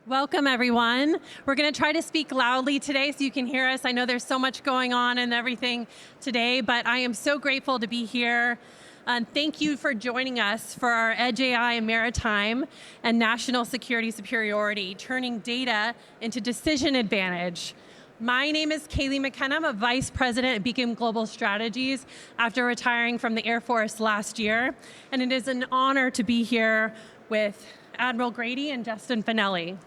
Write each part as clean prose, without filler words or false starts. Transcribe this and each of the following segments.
Welcome, everyone. We're going to try to speak loudly today so you can hear us. I know there's so much going on and everything today, but I am so grateful to be here. Thank you for joining us for our Edge AI and Maritime and National Security Superiority, turning data into decision advantage. My name is Kaylee McKenna. I'm a Vice President at Beacon Global Strategies after retiring from the Air Force last year. And it is an honor to be here with Admiral Grady and Justin Finelli.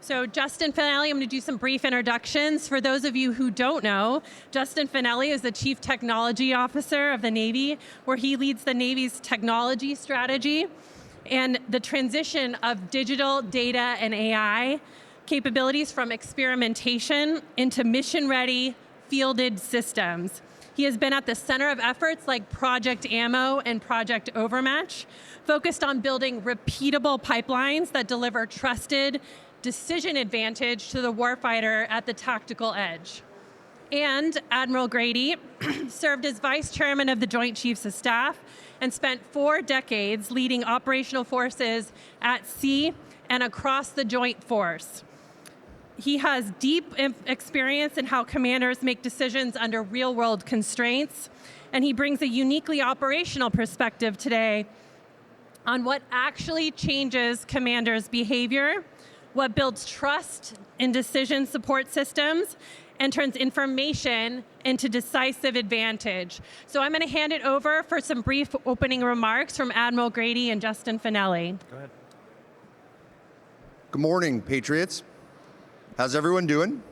So Justin Finelli, I'm going to do some brief introductions. For those of you who don't know, Justin Finelli is the Chief Technology Officer of the Navy, where he leads the Navy's technology strategy and the transition of digital data and AI capabilities from experimentation into mission-ready, fielded systems. He has been at the center of efforts like Project Ammo and Project Overmatch, focused on building repeatable pipelines that deliver trusted decision advantage to the warfighter at the tactical edge. And Admiral Grady served as Vice Chairman of the Joint Chiefs of Staff and spent 4 decades leading operational forces at sea and across the Joint Force. He has deep experience in how commanders make decisions under real-world constraints, and he brings a uniquely operational perspective today on what actually changes commanders' behavior, what builds trust in decision support systems, and turns information into decisive advantage. So I'm going to hand it over for some brief opening remarks from Admiral Grady and Justin Finelli. Go ahead. Good morning, Patriots. How's everyone doing?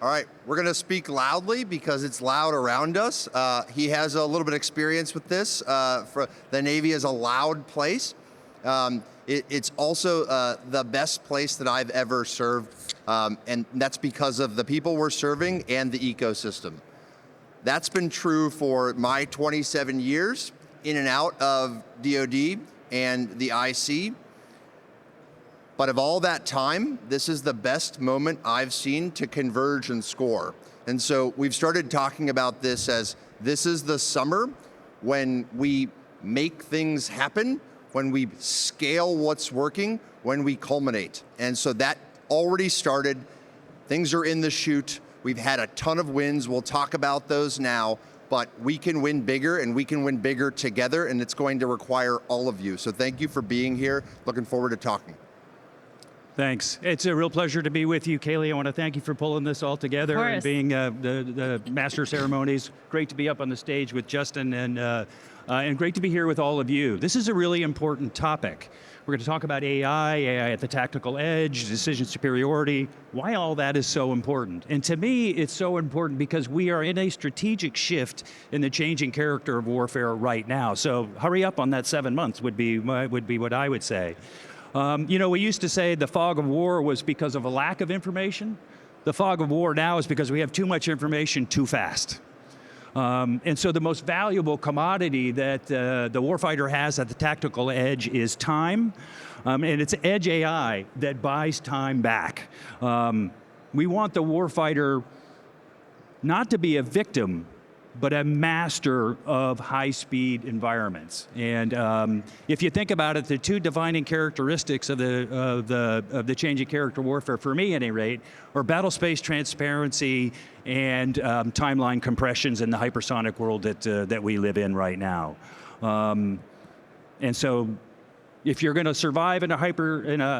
All right, we're going to speak loudly because it's loud around us. He has a little bit of experience with this. For the Navy is a loud place. It's also the best place that I've ever served, and that's because of the people we're serving and the ecosystem. That's been true for my 27 years in and out of DoD and the IC. But of all that time, this is the best moment I've seen to converge and score. And so we've started talking about this as this is the summer when we make things happen, when we scale what's working, when we culminate. And so that already started. Things are in the chute. We've had a ton of wins. We'll talk about those now, but we can win bigger and we can win bigger together, and it's going to require all of you. So thank you for being here. Looking forward to talking. Thanks. It's a real pleasure to be with you, Kaylee. I want to thank you for pulling this all together and being the master ceremonies. Great to be up on the stage with Justin and great to be here with all of you. This is a really important topic. We're going to talk about AI at the tactical edge, decision superiority, why all that is so important. And to me, it's so important because we are in a strategic shift in the changing character of warfare right now. So hurry up on that 7 months would be what I would say. We used to say the fog of war was because of a lack of information. The fog of war now is because we have too much information too fast. And so the most valuable commodity that the warfighter has at the tactical edge is time, and it's Edge AI that buys time back. We want the warfighter not to be a victim, but a master of high-speed environments. And if you think about it, the two defining characteristics of the changing character warfare, for me at any rate, are battle space transparency and timeline compressions in the hypersonic world that we live in right now. And so, if you're going to survive in a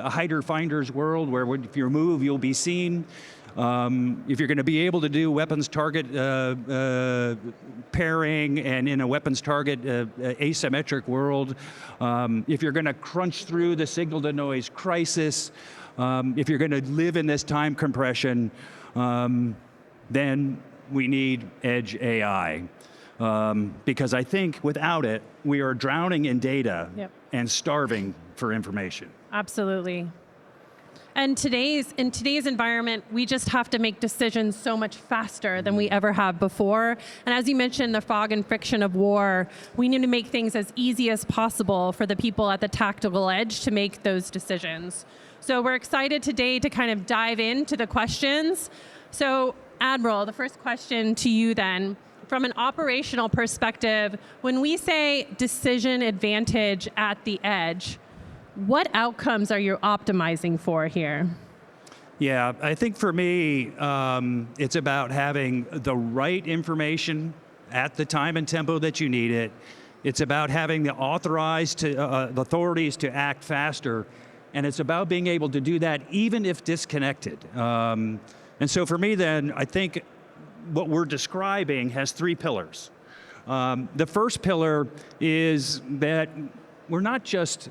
hider finder's world where if you move, you'll be seen. If you're going to be able to do weapons target pairing and in a weapons target asymmetric world, if you're going to crunch through the signal to noise crisis, if you're going to live in this time compression, then we need Edge AI. Because I think without it, we are drowning in data and starving for information. Absolutely. And in today's environment, we just have to make decisions so much faster than we ever have before. And as you mentioned, the fog and friction of war, we need to make things as easy as possible for the people at the tactical edge to make those decisions. So we're excited today to kind of dive into the questions. So Admiral, the first question to you then, from an operational perspective, when we say decision advantage at the edge, What outcomes are you optimizing for here? Yeah, I think for me, it's about having the right information at the time and tempo that you need it. It's about having the the authorities to act faster, and it's about being able to do that even if disconnected. And so for me then, I think what we're describing has three pillars. The first pillar is that we're not just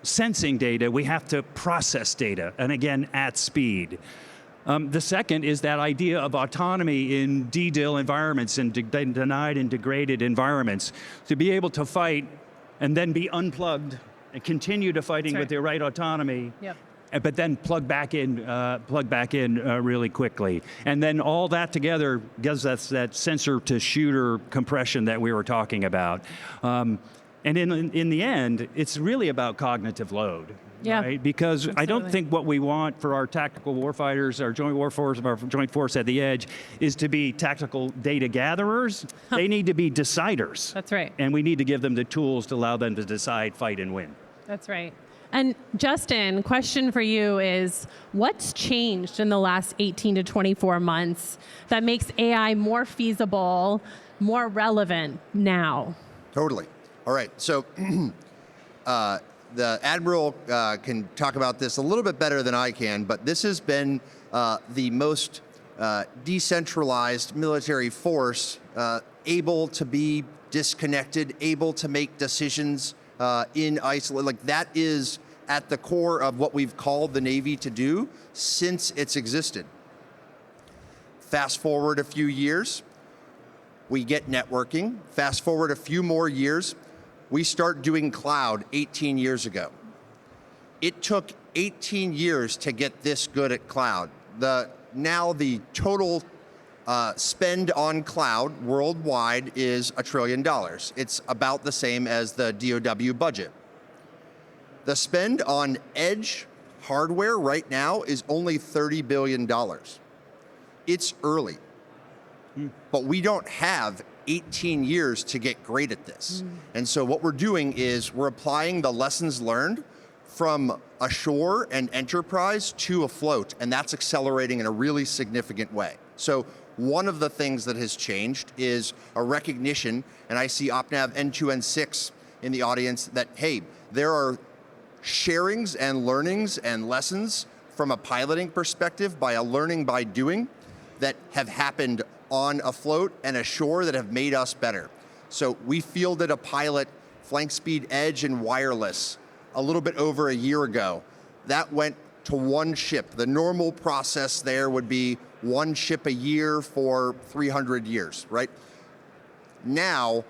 sensing data, we have to process data, and again, at speed. The second is that idea of autonomy in DDIL environments and denied and degraded environments, to be able to fight and then be unplugged and continue to fighting with the right autonomy. Yep. But then plug back in really quickly. And then all that together gives us that sensor to shooter compression that we were talking about. And in the end, it's really about cognitive load. Yeah, right? Because absolutely. I don't think what we want for our tactical warfighters, our joint warforce, our joint force at the edge, is to be tactical data gatherers. They need to be deciders. That's right. And we need to give them the tools to allow them to decide, fight, and win. That's right. And Justin, question for you is, what's changed in the last 18 to 24 months that makes AI more feasible, more relevant now? Totally. All right. So the Admiral can talk about this a little bit better than I can, but this has been the most decentralized military force able to be disconnected, able to make decisions in isolation. Like, that is at the core of what we've called the Navy to do since it's existed. Fast forward a few years, we get networking. Fast forward a few more years, we start doing cloud 18 years ago. It took 18 years to get this good at cloud. Now the total spend on cloud worldwide is $1 trillion. It's about the same as the DoW budget. The spend on edge hardware right now is only $30 billion. It's early, but we don't have 18 years to get great at this. And so what we're doing is we're applying the lessons learned from ashore and enterprise to afloat, and that's accelerating in a really significant way. So one of the things that has changed is a recognition, and I see OpNav N2N6 in the audience, that, hey, there are sharings and learnings and lessons from a piloting perspective by a learning by doing that have happened on afloat and ashore that have made us better. So we fielded a pilot, flank speed edge and wireless, a little bit over a year ago. That went to one ship. The normal process there would be one ship a year for 300 years, right? Now,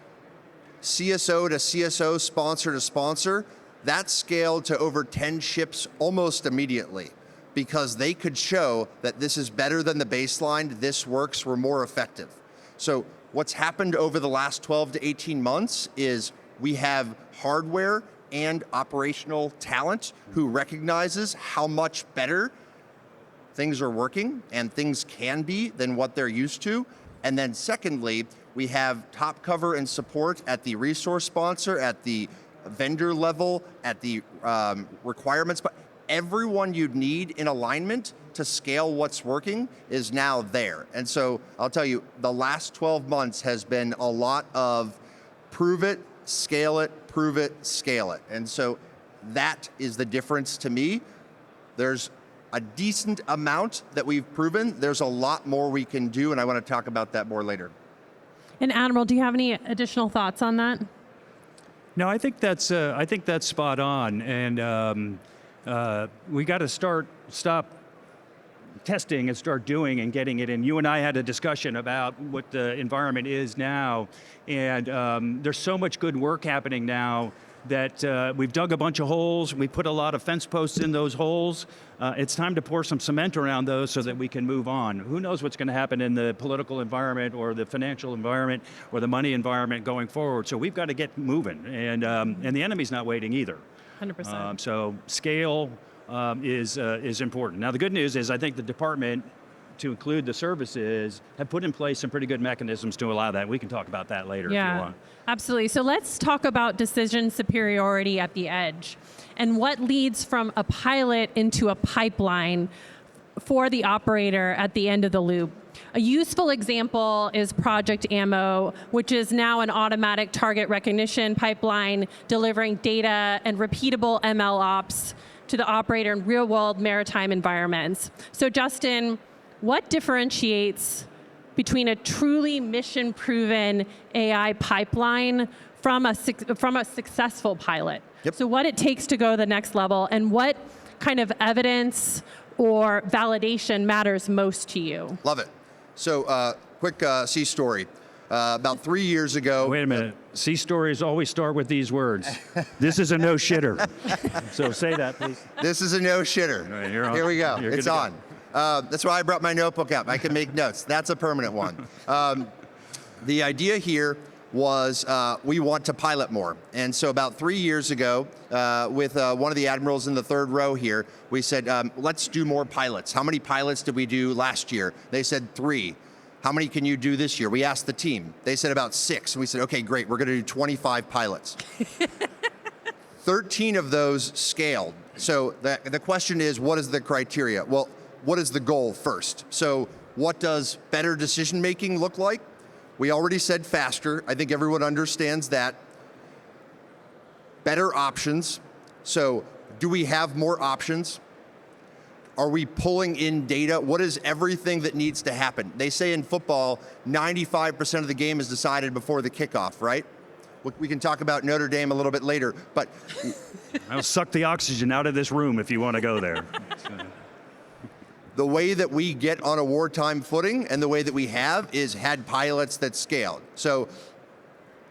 CSO to CSO, sponsor to sponsor, that scaled to over 10 ships almost immediately, because they could show that this is better than the baseline, this works, we're more effective. So what's happened over the last 12 to 18 months is we have hardware and operational talent who recognizes how much better things are working and things can be than what they're used to. And then secondly, we have top cover and support at the resource sponsor, at the vendor level, at the requirements, but everyone you'd need in alignment to scale what's working is now there. And so I'll tell you, the last 12 months has been a lot of prove it, scale it, prove it, scale it. And so that is the difference to me. There's a decent amount that we've proven. There's a lot more we can do, and I want to talk about that more later. And Admiral, do you have any additional thoughts on that? No, I think that's spot on, and we got to stop testing and start doing and getting it in. You and I had a discussion about what the environment is now, and there's so much good work happening now that we've dug a bunch of holes, we put a lot of fence posts in those holes. It's time to pour some cement around those so that we can move on. Who knows what's going to happen in the political environment or the financial environment or the money environment going forward. So we've got to get moving, and the enemy's not waiting either. 100%. So scale is important. Now the good news is I think the department to include the services have put in place some pretty good mechanisms to allow that. We can talk about that later if you want. Absolutely. So let's talk about decision superiority at the edge and what leads from a pilot into a pipeline for the operator at the end of the loop. A useful example is Project Ammo, which is now an automatic target recognition pipeline delivering data and repeatable ML ops to the operator in real-world maritime environments. So Justin, what differentiates between a truly mission-proven AI pipeline from a successful pilot? Yep. So what it takes to go to the next level, and what kind of evidence or validation matters most to you? Love it. So quick sea story. About 3 years ago. Wait a minute. Sea stories always start with these words. This is a no shitter. So say that, please. This is a no shitter. Right, you're on. Here we go. You're It's on. That's why I brought my notebook out. I can make notes. That's a permanent one. The idea here was we want to pilot more. And so about 3 years ago, with one of the admirals in the third row here, we said, let's do more pilots. How many pilots did we do last year? They said 3. How many can you do this year? We asked the team. They said about 6. And we said, okay, great. We're going to do 25 pilots. 13 of those scaled. So the question is, what is the criteria? Well, what is the goal first? So what does better decision-making look like? We already said faster. I think everyone understands that. Better options. So do we have more options? Are we pulling in data? What is everything that needs to happen? They say in football, 95% of the game is decided before the kickoff, right? We can talk about Notre Dame a little bit later, but I'll suck the oxygen out of this room if you want to go there. the way that we get on a wartime footing and the way that we have is had pilots that scaled. So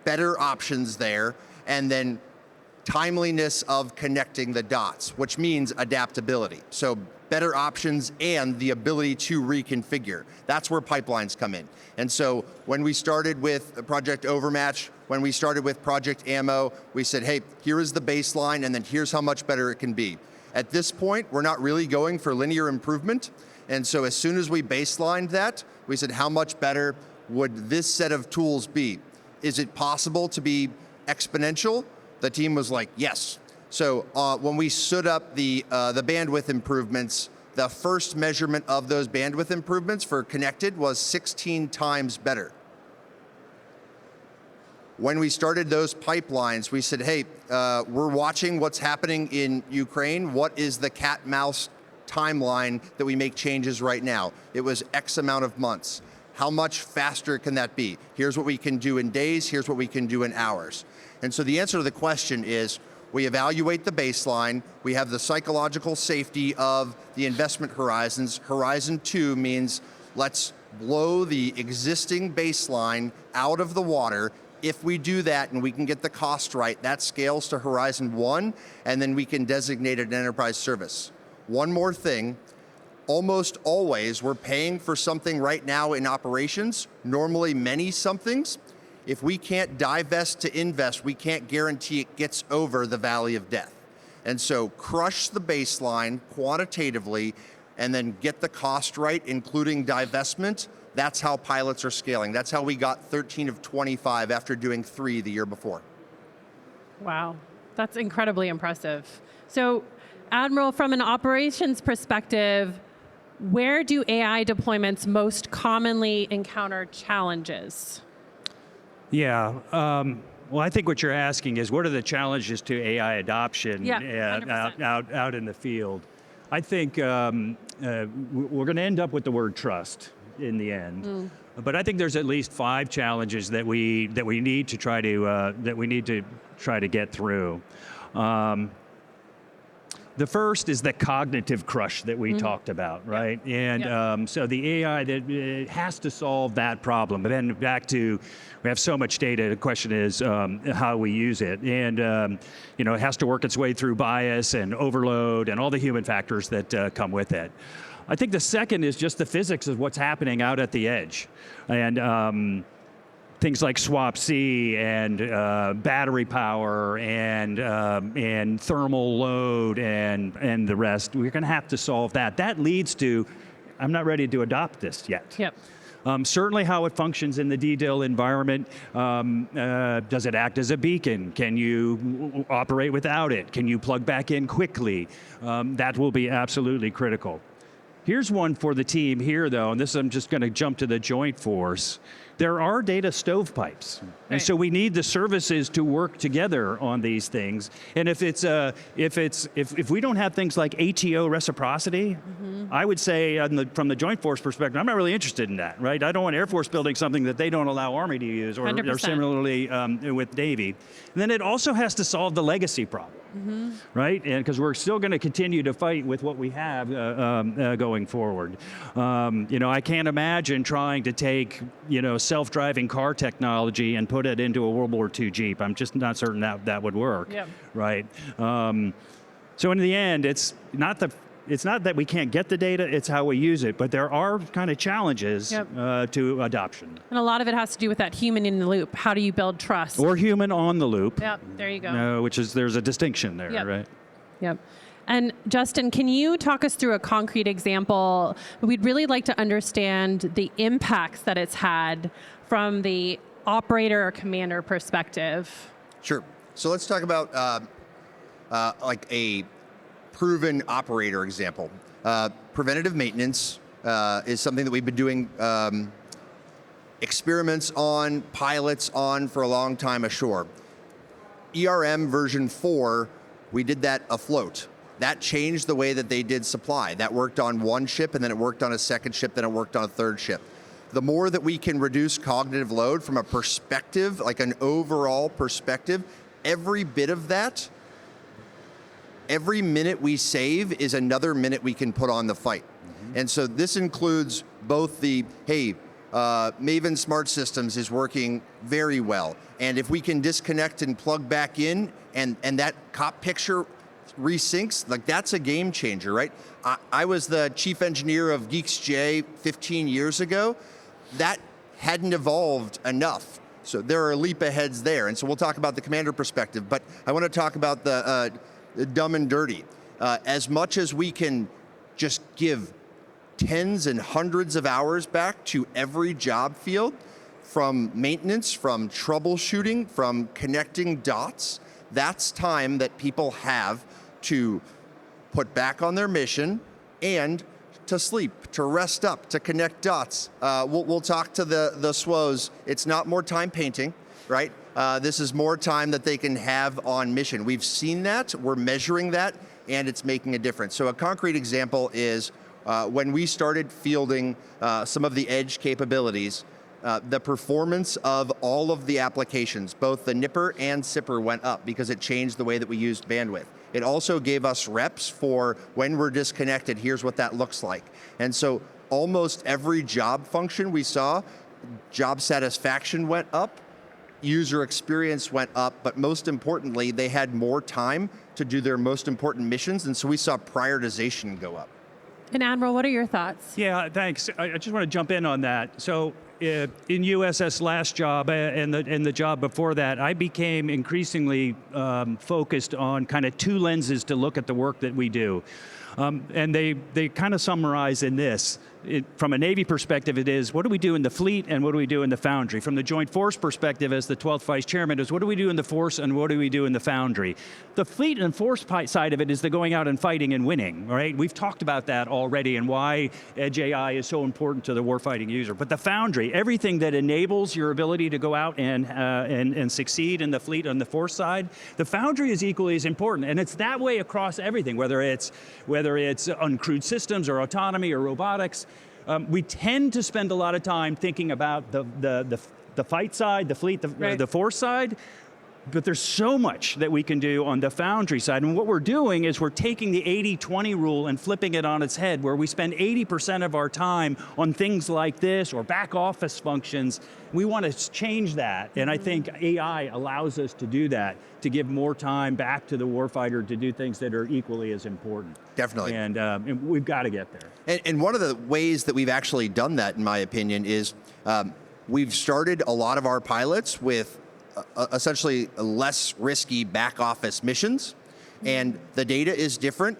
better options there, and then timeliness of connecting the dots, which means adaptability. So better options and the ability to reconfigure. That's where pipelines come in. And so when we started with Project Overmatch, when we started with Project Ammo, we said, hey, here is the baseline, and then here's how much better it can be. At this point, we're not really going for linear improvement. And so as soon as we baselined that, we said, how much better would this set of tools be? Is it possible to be exponential? The team was like, yes. So when we stood up the bandwidth improvements, the first measurement of those bandwidth improvements for connected was 16 times better. When we started those pipelines, we said, hey, we're watching what's happening in Ukraine. What is the cat-mouse timeline that we make changes right now? It was X amount of months. How much faster can that be? Here's what we can do in days. Here's what we can do in hours. And so the answer to the question is, we evaluate the baseline. We have the psychological safety of the investment horizons. Horizon 2 means let's blow the existing baseline out of the water. If we do that and we can get the cost right, that scales to Horizon 1, and then we can designate it an enterprise service. One more thing, almost always we're paying for something right now in operations, normally many somethings. If we can't divest to invest, we can't guarantee it gets over the valley of death. And so crush the baseline quantitatively and then get the cost right, including divestment. That's how pilots are scaling. That's how we got 13 of 25 after doing 3 the year before. Wow, that's incredibly impressive. So, Admiral, from an operations perspective, where do AI deployments most commonly encounter challenges? Yeah. Well, I think what you're asking is, what are the challenges to AI adoption out in the field? I think we're going to end up with the word trust in the end. But I think there's at least 5 challenges that we need to try to get through. The first is the cognitive crush that we talked about, right? And so the AI that it has to solve that problem. But then back to, we have so much data. The question is how we use it, and it has to work its way through bias and overload and all the human factors that come with it. I think the second is just the physics of what's happening out at the edge, and things like swap C and battery power and thermal load and the rest. We're going to have to solve that. That leads to I'm not ready to adopt this yet. Yep. Certainly how it functions in the DDIL environment. Does it act as a beacon? Can you operate without it? Can you plug back in quickly? That will be absolutely critical. Here's one for the team here, though, and this I'm just going to jump to the joint force. There are data stovepipes, and so we need the services to work together on these things. And if we don't have things like ATO reciprocity, I would say from the joint force perspective, I'm not really interested in that, right? I don't want Air Force building something that they don't allow Army to use, or similarly with Navy. And then it also has to solve the legacy problem. Right, and because we're still going to continue to fight with what we have going forward. I can't imagine trying to take self-driving car technology and put it into a World War II Jeep. I'm just not certain that would work. Yep. Right. So in the end, it's not that we can't get the data, it's how we use it. But there are kind of challenges to adoption. And a lot of it has to do with that human in the loop. How do you build trust? Or human on the loop. Yep, there you go. There's a distinction there, right? Yep. And Justin, can you talk us through a concrete example? We'd really like to understand the impacts that it's had from the operator or commander perspective. Sure. So let's talk about like a proven operator example. Preventative maintenance is something that we've been doing experiments on, pilots on for a long time ashore. ERM version 4, we did that afloat. That changed the way that they did supply. That worked on one ship, and then it worked on a second ship, then it worked on a third ship. The more that we can reduce cognitive load from a perspective, like an overall perspective, every bit of that, every minute we save is another minute we can put on the fight. And so this includes both Maven Smart Systems is working very well. And if we can disconnect and plug back in and that cop picture resyncs, like that's a game changer, right? I was the chief engineer of Geeks J 15 years ago. That hadn't evolved enough. So there are leap aheads there. And so we'll talk about the commander perspective, but I want to talk about the dumb and dirty. As much as we can just give tens and hundreds of hours back to every job field, from maintenance, from troubleshooting, from connecting dots, that's time that people have to put back on their mission and to sleep, to rest up, to connect dots. We'll talk to the SWOs. It's not more time painting, right? This is more time that they can have on mission. We've seen that, we're measuring that, and it's making a difference. So a concrete example is when we started fielding some of the edge capabilities, the performance of all of the applications, both the Nipper and Sipper, went up because it changed the way that we used bandwidth. It also gave us reps for when we're disconnected, here's what that looks like. And so almost every job function we saw, job satisfaction went up, user experience went up, but most importantly, they had more time to do their most important missions, and so we saw prioritization go up. And Admiral, what are your thoughts? Yeah, thanks. I just want to jump in on that. So in USS last job and the job before that, I became increasingly focused on kind of two lenses to look at the work that we do. And they kind of summarize in this. From a Navy perspective, it is, what do we do in the fleet and what do we do in the foundry? From the Joint Force perspective, as the 12th Vice Chairman, is what do we do in the force and what do we do in the foundry? The fleet and force side of it is the going out and fighting and winning, right? We've talked about that already and why Edge AI is so important to the warfighting user. But the foundry, everything that enables your ability to go out and succeed in the fleet on the force side, the foundry is equally as important. And it's that way across everything, whether it's uncrewed systems or autonomy or robotics. We tend to spend a lot of time thinking about the fight side, the fleet, the force side, but there's so much that we can do on the foundry side. And what we're doing is we're taking the 80-20 rule and flipping it on its head, where we spend 80% of our time on things like this or back office functions. We want to change that, and I think AI allows us to do that, to give more time back to the warfighter to do things that are equally as important. Definitely. And we've got to get there. And one of the ways that we've actually done that, in my opinion, is we've started a lot of our pilots with essentially less risky back office missions, and the data is different.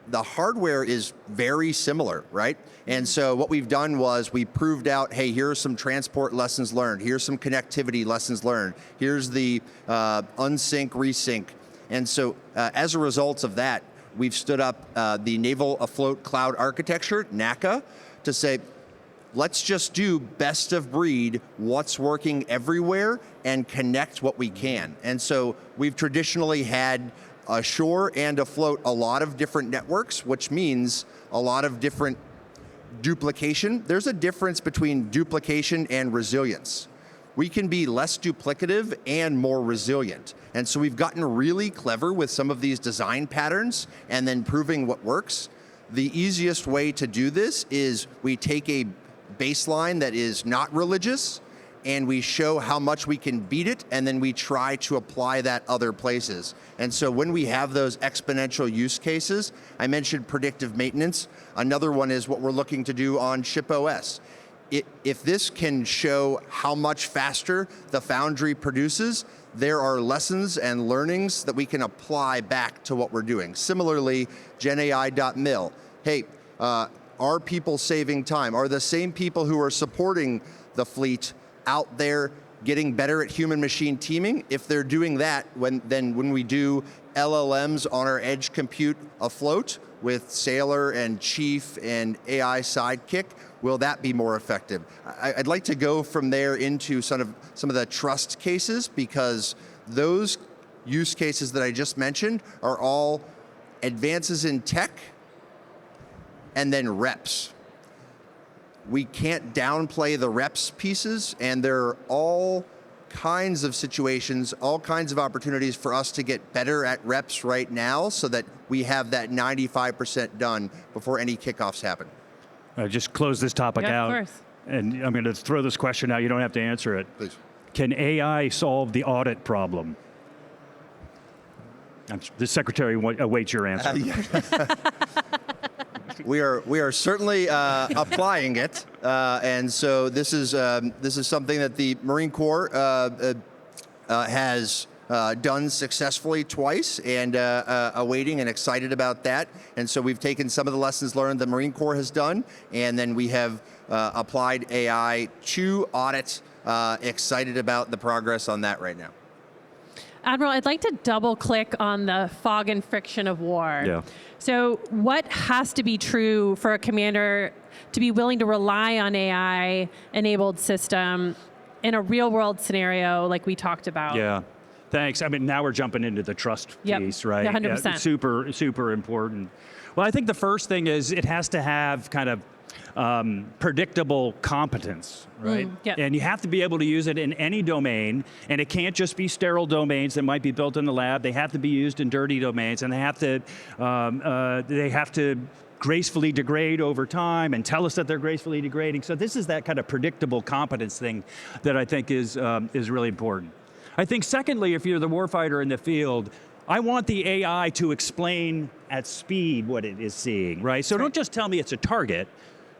the hardware is very similar, right? And so what we've done was we proved out, hey, here are some transport lessons learned. Here's some connectivity lessons learned. Here's the unsync, resync. And so as a result of that, we've stood up the Naval Afloat Cloud Architecture, NACA, to say, let's just do best of breed, what's working everywhere, and connect what we can. And so we've traditionally had ashore and afloat a lot of different networks, which means a lot of different duplication. There's a difference between duplication and resilience. We can be less duplicative and more resilient. And so we've gotten really clever with some of these design patterns and then proving what works. The easiest way to do this is we take a baseline that is not religious and we show how much we can beat it, and then we try to apply that other places. And so when we have those exponential use cases, I mentioned predictive maintenance. Another one is what we're looking to do on ShipOS. If this can show how much faster the Foundry produces, there are lessons and learnings that we can apply back to what we're doing. Similarly, GenAI.mil. Hey, are people saving time? Are the same people who are supporting the fleet out there getting better at human-machine teaming? If they're doing that, then when we do LLMs on our edge compute afloat with Sailor and Chief and AI Sidekick, will that be more effective? I'd like to go from there into some of the trust cases, because those use cases that I just mentioned are all advances in tech and then reps. We can't downplay the reps pieces, and there are all kinds of situations, all kinds of opportunities for us to get better at reps right now so that we have that 95% done before any kickoffs happen. Just close this topic out. Of course. And I'm going to throw this question out. You don't have to answer it. Please. Can AI solve the audit problem? The secretary awaits your answer. We are certainly applying it, and so this is something that the Marine Corps has done successfully twice, and awaiting and excited about that. And so we've taken some of the lessons learned the Marine Corps has done, and then we have applied AI to audits. Excited about the progress on that right now. Admiral, I'd like to double click on the fog and friction of war. Yeah. So what has to be true for a commander to be willing to rely on AI-enabled system in a real-world scenario like we talked about? Yeah. Thanks. I mean, now we're jumping into the trust piece, right? 100%. Yeah, super, super important. Well, I think the first thing is it has to have kind of predictable competence, right? Yep. And you have to be able to use it in any domain, and it can't just be sterile domains that might be built in the lab. They have to be used in dirty domains, and they have to gracefully degrade over time and tell us that they're gracefully degrading. So this is that kind of predictable competence thing that I think is really important. I think secondly, if you're the warfighter in the field, I want the AI to explain at speed what it is seeing, right? So don't just tell me it's a target,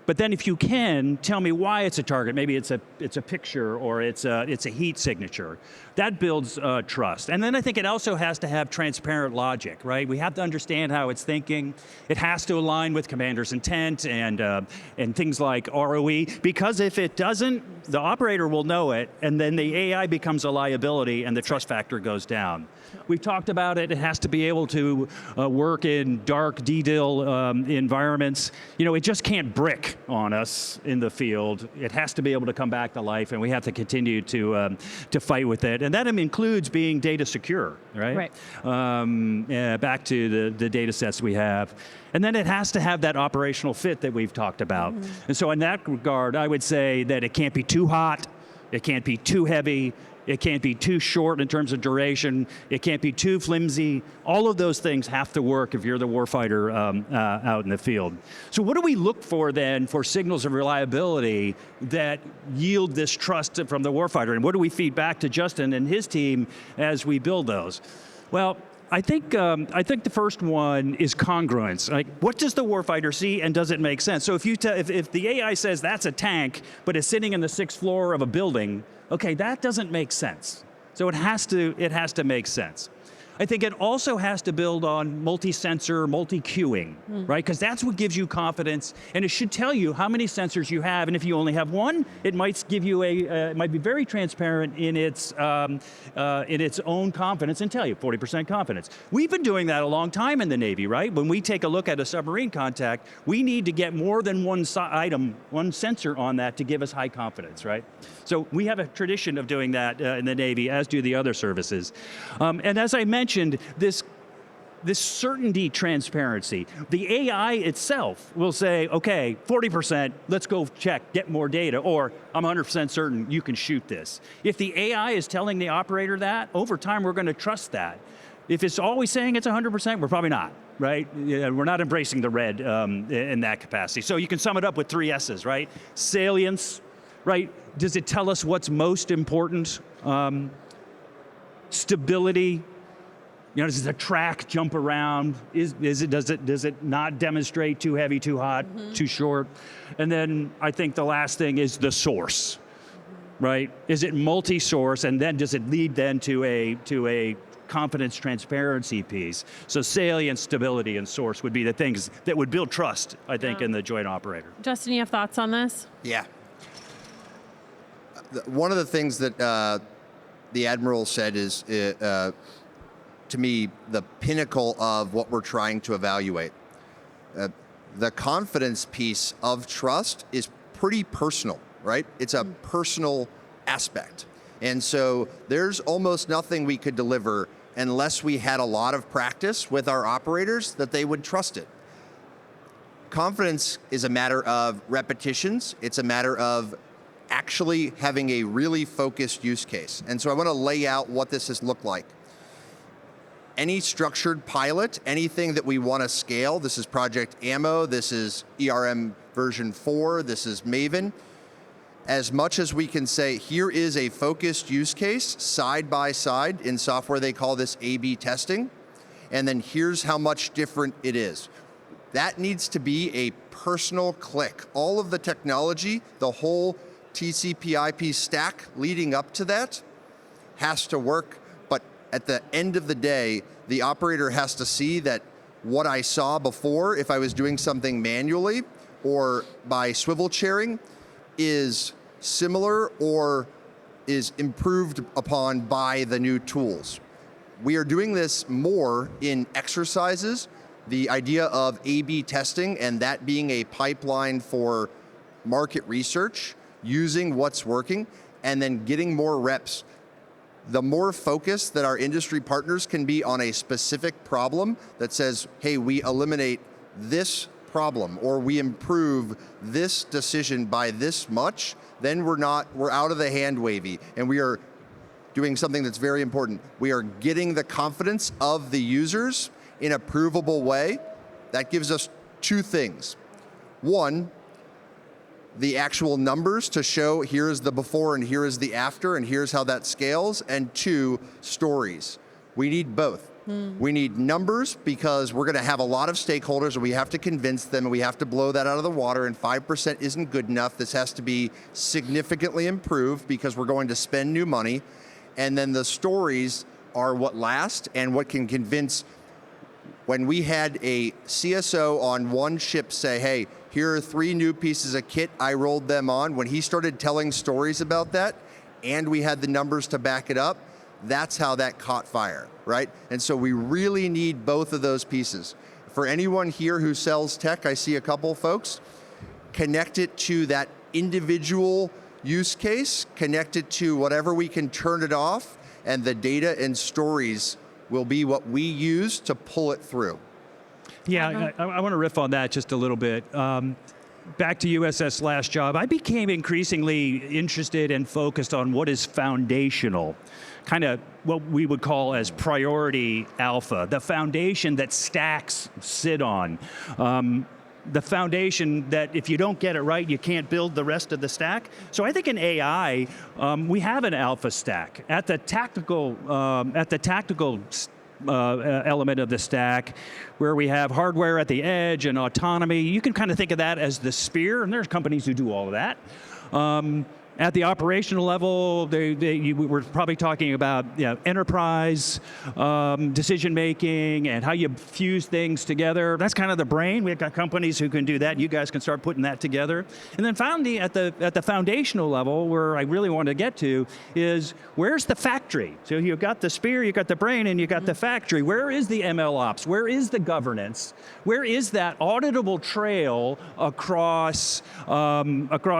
but then if you can, tell me why it's a target. Maybe it's a picture, or it's a heat signature. That builds trust. And then I think it also has to have transparent logic, right? We have to understand how it's thinking. It has to align with commander's intent and things like ROE, because if it doesn't, the operator will know it, and then the AI becomes a liability and the trust factor goes down. We've talked about it. It has to be able to work in dark DDIL environments. You know, it just can't brick on us in the field. It has to be able to come back to life, and we have to continue to fight with it. And that includes being data secure, right? Right. Back to the data sets we have. And then it has to have that operational fit that we've talked about. Mm-hmm. And so in that regard, I would say that it can't be too hot, it can't be too heavy, it can't be too short in terms of duration. It can't be too flimsy. All of those things have to work if you're the warfighter out in the field. So what do we look for then for signals of reliability that yield this trust from the warfighter? And what do we feed back to Justin and his team as we build those? Well, I think the first one is congruence. Like, what does the warfighter see, and does it make sense? So if the AI says that's a tank, but it's sitting in the 6th floor of a building, okay, that doesn't make sense. So it has to make sense. I think it also has to build on multi-sensor, multi-queuing, right? Because that's what gives you confidence, and it should tell you how many sensors you have. And if you only have one, it might give you it might be very transparent in its own confidence and tell you 40% confidence. We've been doing that a long time in the Navy, right? When we take a look at a submarine contact, we need to get more than one item, one sensor on that to give us high confidence, right? So we have a tradition of doing that in the Navy, as do the other services. And as I mentioned, this certainty transparency, the AI itself will say, okay, 40%, let's go check, get more data, or I'm 100% certain you can shoot this. If the AI is telling the operator that, over time we're going to trust that. If it's always saying it's 100%, we're probably not, right? We're not embracing the red in that capacity. So you can sum it up with 3 S's, right? Salience, right? Does it tell us what's most important? Stability. Does the track jump around? Does it not demonstrate too heavy, too hot, too short? And then I think the last thing is the source, right? Is it multi-source, and then does it lead then to a confidence transparency piece? So salience, stability, and source would be the things that would build trust, I think, in the joint operator. Justin, you have thoughts on this? Yeah. One of the things that the Admiral said is, to me, the pinnacle of what we're trying to evaluate. The confidence piece of trust is pretty personal, right? It's a personal aspect. And so there's almost nothing we could deliver unless we had a lot of practice with our operators that they would trust it. Confidence is a matter of repetitions. It's a matter of actually having a really focused use case. And so I want to lay out what this has looked like. Any structured pilot, anything that we want to scale, this is Project Ammo, this is ERM version 4, this is Maven. As much as we can say, here is a focused use case, side by side, in software they call this A/B testing, and then here's how much different it is. That needs to be a personal click. All of the technology, the whole TCP/IP stack leading up to that has to work, but at the end of the day, the operator has to see that what I saw before, if I was doing something manually or by swivel chairing, is similar or is improved upon by the new tools. We are doing this more in exercises, the idea of A/B testing and that being a pipeline for market research, using what's working, and then getting more reps. The more focused that our industry partners can be on a specific problem that says, hey, we eliminate this problem or we improve this decision by this much, then we're out of the hand wavy, and we are doing something that's very important. We are getting the confidence of the users in a provable way. That gives us 2 things. One, the actual numbers to show here is the before and here is the after and here's how that scales, and 2, stories. We need both. We need numbers because we're going to have a lot of stakeholders and we have to convince them and we have to blow that out of the water, and 5% isn't good enough. This has to be significantly improved because we're going to spend new money. And then the stories are what last and what can convince. When we had a CSO on one ship say, hey, here are 3 new pieces of kit, I rolled them on. When he started telling stories about that and we had the numbers to back it up, that's how that caught fire, right? And so we really need both of those pieces. For anyone here who sells tech, I see a couple folks, connect it to that individual use case, connect it to whatever we can turn it off, and the data and stories will be what we use to pull it through. Yeah, I want to riff on that just a little bit. Back to USS Last Job, I became increasingly interested and focused on what is foundational, kind of what we would call as priority alpha, the foundation that stacks sit on. The foundation that if you don't get it right, you can't build the rest of the stack. So I think in AI, we have an alpha stack at the tactical element of the stack, where we have hardware at the edge and autonomy. You can kind of think of that as the spear, and there's companies who do all of that. At the operational level, we're probably talking about enterprise decision making and how you fuse things together. That's kind of the brain. We've got companies who can do that. You guys can start putting that together. And then finally, at the foundational level, where I really want to get to is where's the factory? So you've got the spear, you've got the brain, and you've got the factory. Where is the ML ops? Where is the governance? Where is that auditable trail across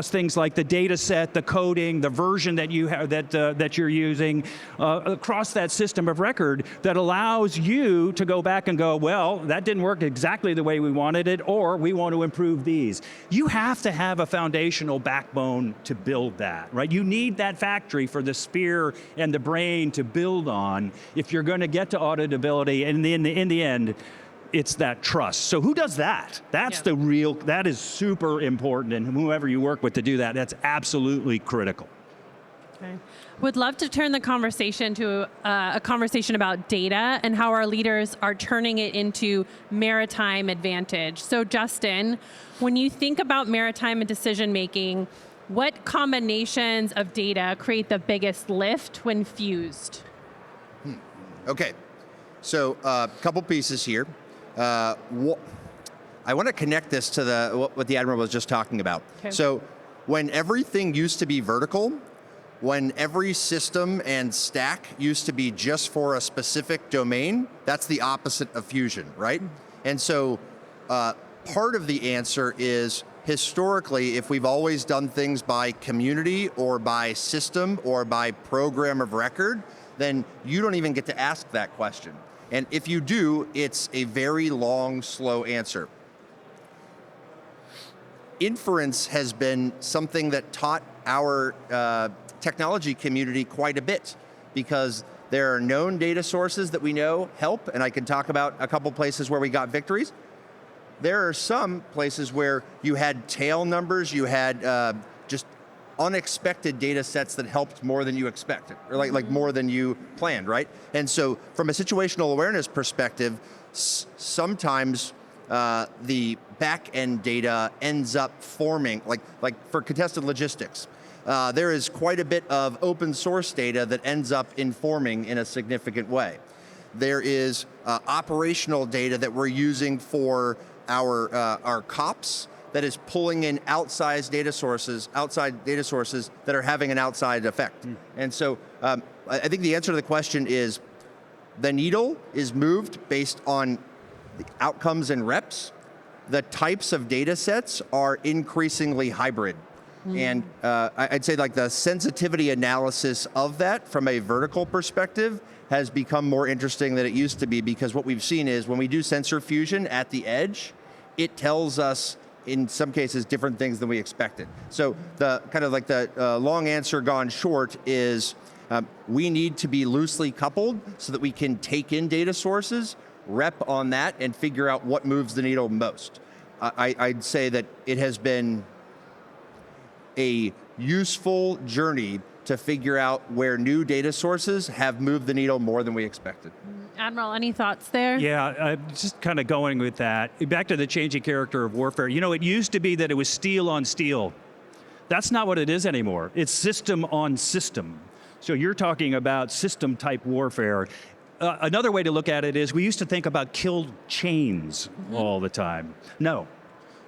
things like the data set, the coding, the version that you have that you're using, across that system of record that allows you to go back and go, well, that didn't work exactly the way we wanted it, or we want to improve these. You have to have a foundational backbone to build that, right? You need that factory for the spear and the brain to build on if you're going to get to auditability, and in the end, it's that trust. So who does that? That is super important, and whoever you work with to do that, that's absolutely critical. Okay. Would love to turn the conversation to a conversation about data and how our leaders are turning it into maritime advantage. So Justin, when you think about maritime and decision making, what combinations of data create the biggest lift when fused? Okay, so a couple pieces here. I want to connect this to what the Admiral was just talking about. Okay. So when everything used to be vertical, when every system and stack used to be just for a specific domain, that's the opposite of fusion, right? And so part of the answer is historically, if we've always done things by community or by system or by program of record, then you don't even get to ask that question. And if you do, it's a very long, slow answer. Inference has been something that taught our technology community quite a bit, because there are known data sources that we know help, and I can talk about a couple places where we got victories. There are some places where you had tail numbers, you had just unexpected data sets that helped more than you expected, or like more than you planned, right? And so from a situational awareness perspective, sometimes the back end data ends up forming, like for contested logistics, there is quite a bit of open source data that ends up informing in a significant way. There is operational data that we're using for our COPS that is pulling in outside data sources that are having an outside effect. And so I think the answer to the question is the needle is moved based on the outcomes and reps. The types of data sets are increasingly hybrid. And I'd say like the sensitivity analysis of that from a vertical perspective has become more interesting than it used to be, because what we've seen is when we do sensor fusion at the edge, it tells us in some cases different things than we expected. So the kind of like the long answer gone short is we need to be loosely coupled so that we can take in data sources, rep on that, and figure out what moves the needle most. I'd say that it has been a useful journey to figure out where new data sources have moved the needle more than we expected. Admiral, any thoughts there? Yeah, just kind of going with that. Back to the changing character of warfare. You know, it used to be that it was steel on steel. That's not what it is anymore. It's system on system. So you're talking about system type warfare. Another way to look at it is we used to think about kill chains all the time. No,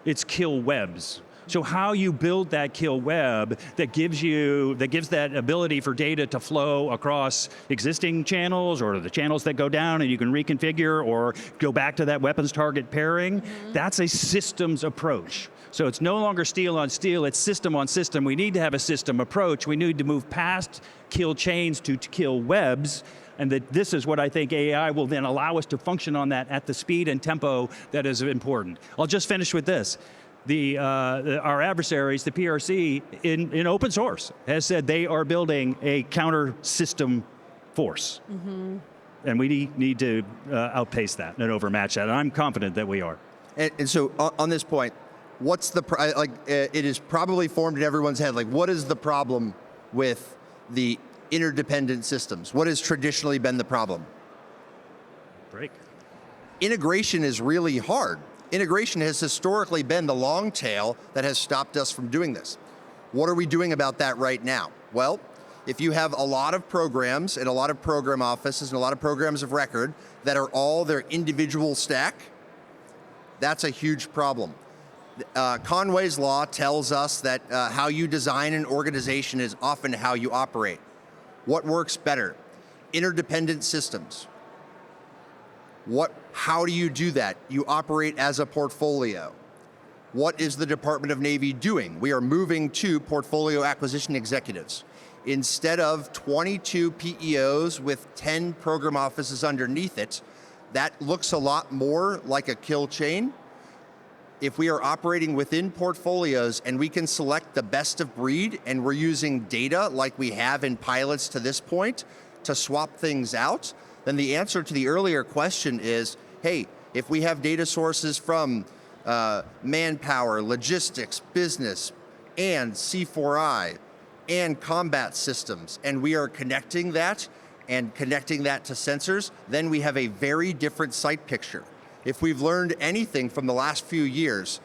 it's kill webs. So how you build that kill web that gives that ability for data to flow across existing channels or the channels that go down and you can reconfigure or go back to that weapons target pairing, that's a systems approach. So it's no longer steel on steel, it's system on system. We need to have a system approach. We need to move past kill chains to kill webs. And that this is what I think AI will then allow us to function on that at the speed and tempo that is important. I'll just finish with this. Our adversaries, the PRC, in open source, has said they are building a counter system force. And we need to outpace that and overmatch that. And I'm confident that we are. And so on this point, what's the, it is probably formed in everyone's head, like what is the problem with the interdependent systems? What has traditionally been the problem? Break. Integration is really hard. Integration has historically been the long tail that has stopped us from doing this. What are we doing about that right now? Well, if you have a lot of programs and a lot of program offices and a lot of programs of record that are all their individual stack, that's a huge problem. Conway's Law tells us that how you design an organization is often how you operate. What works better? Interdependent systems. How do you do that? You operate as a portfolio. What is the Department of Navy doing? We are moving to portfolio acquisition executives. Instead of 22 PEOs with 10 program offices underneath it, that looks a lot more like a kill chain. If we are operating within portfolios and we can select the best of breed and we're using data like we have in pilots to this point to swap things out, then the answer to the earlier question is, hey, if we have data sources from manpower, logistics, business, and C4I, and combat systems, and we are connecting that to sensors, then we have a very different sight picture. If we've learned anything from the last few years,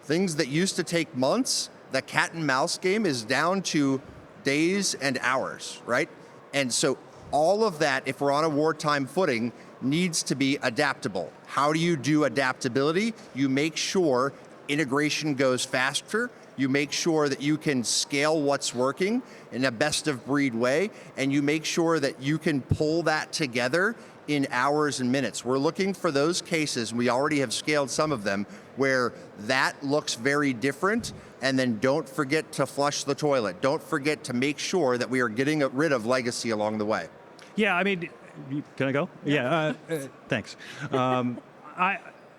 things that used to take months, the cat and mouse game is down to days and hours, right? And so all of that, if we're on a wartime footing, needs to be adaptable. How do you do adaptability? You make sure integration goes faster. You make sure that you can scale what's working in a best of breed way, and you make sure that you can pull that together in hours and minutes. We're looking for those cases, and we already have scaled some of them, where that looks very different, and then don't forget to flush the toilet. Don't forget to make sure that we are getting rid of legacy along the way. Yeah, I mean, can I go? Yeah, thanks.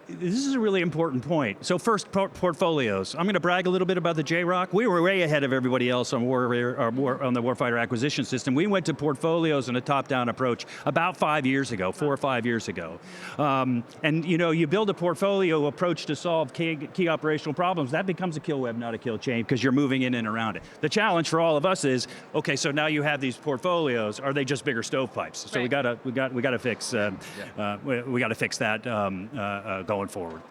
This is a really important point. So first, portfolios. I'm going to brag a little bit about the JROC. We were way ahead of everybody else on the warfighter acquisition system. We went to portfolios in a top-down approach about 5 years ago, 4 or 5 years ago. And you build a portfolio approach to solve key operational problems. That becomes a kill web, not a kill chain, because you're moving in and around it. The challenge for all of us is, okay, so now you have these portfolios. Are they just bigger stovepipes? So right. we got to fix that going forward.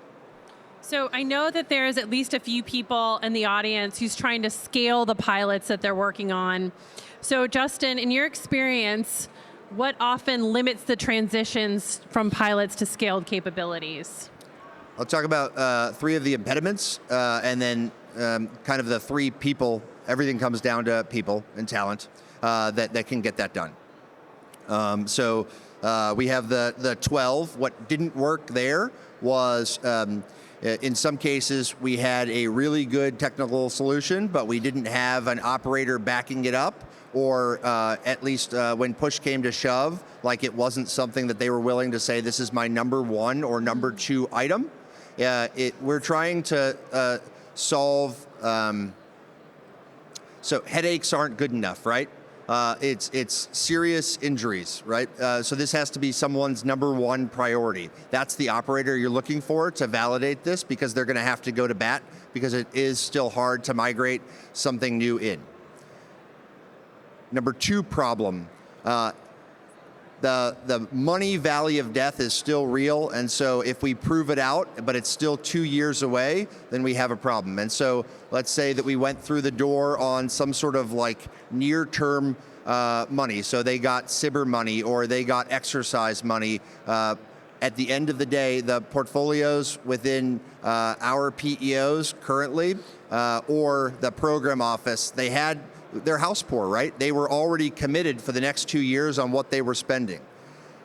So I know that there's at least a few people in the audience who's trying to scale the pilots that they're working on. So Justin, in your experience, what often limits the transitions from pilots to scaled capabilities? I'll talk about 3 of the impediments, and then kind of the 3 people. Everything comes down to people and talent that can get that done. So we have the 12. What didn't work there was, in some cases, we had a really good technical solution, but we didn't have an operator backing it up, or at least when push came to shove, like it wasn't something that they were willing to say, this is my number 1 or number 2 item. We're trying to solve, so headaches aren't good enough, right? It's serious injuries, right? So this has to be someone's number 1 priority. That's the operator you're looking for to validate this, because they're going to have to go to bat, because it is still hard to migrate something new in. Number 2 problem, the money valley of death is still real, and so if we prove it out, but it's still 2 years away, then we have a problem. And so let's say that we went through the door on some sort of like near-term money. So they got SBIR money, or they got exercise money. At the end of the day, the portfolios within our PEOs currently, or the program office, they had their house poor, right? They were already committed for the next 2 years on what they were spending.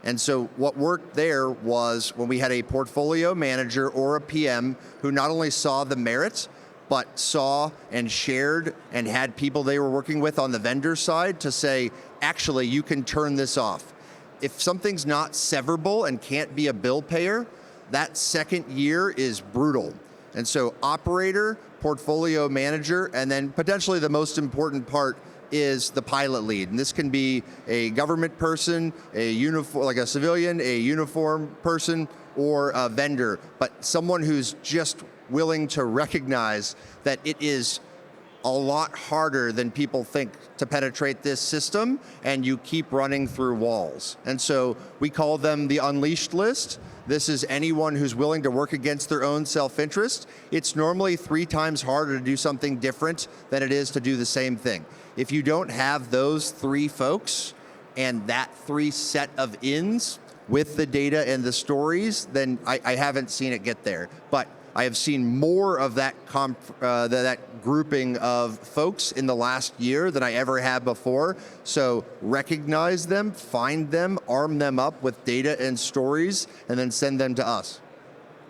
And so what worked there was when we had a portfolio manager or a PM who not only saw the merits, but saw and shared and had people they were working with on the vendor side to say, actually, you can turn this off. If something's not severable and can't be a bill payer, that second year is brutal. And so operator, portfolio manager, and then potentially the most important part is the pilot lead. And this can be a government person, like a civilian, a uniform person, or a vendor, but someone who's just willing to recognize that it is a lot harder than people think to penetrate this system, and you keep running through walls. And so we call them the unleashed list. This is anyone who's willing to work against their own self-interest. It's normally 3 times harder to do something different than it is to do the same thing. If you don't have those 3 folks and that 3 set of ins with the data and the stories, then I haven't seen it get there. But I have seen more of that grouping of folks in the last year than I ever have before. So recognize them, find them, arm them up with data and stories, and then send them to us.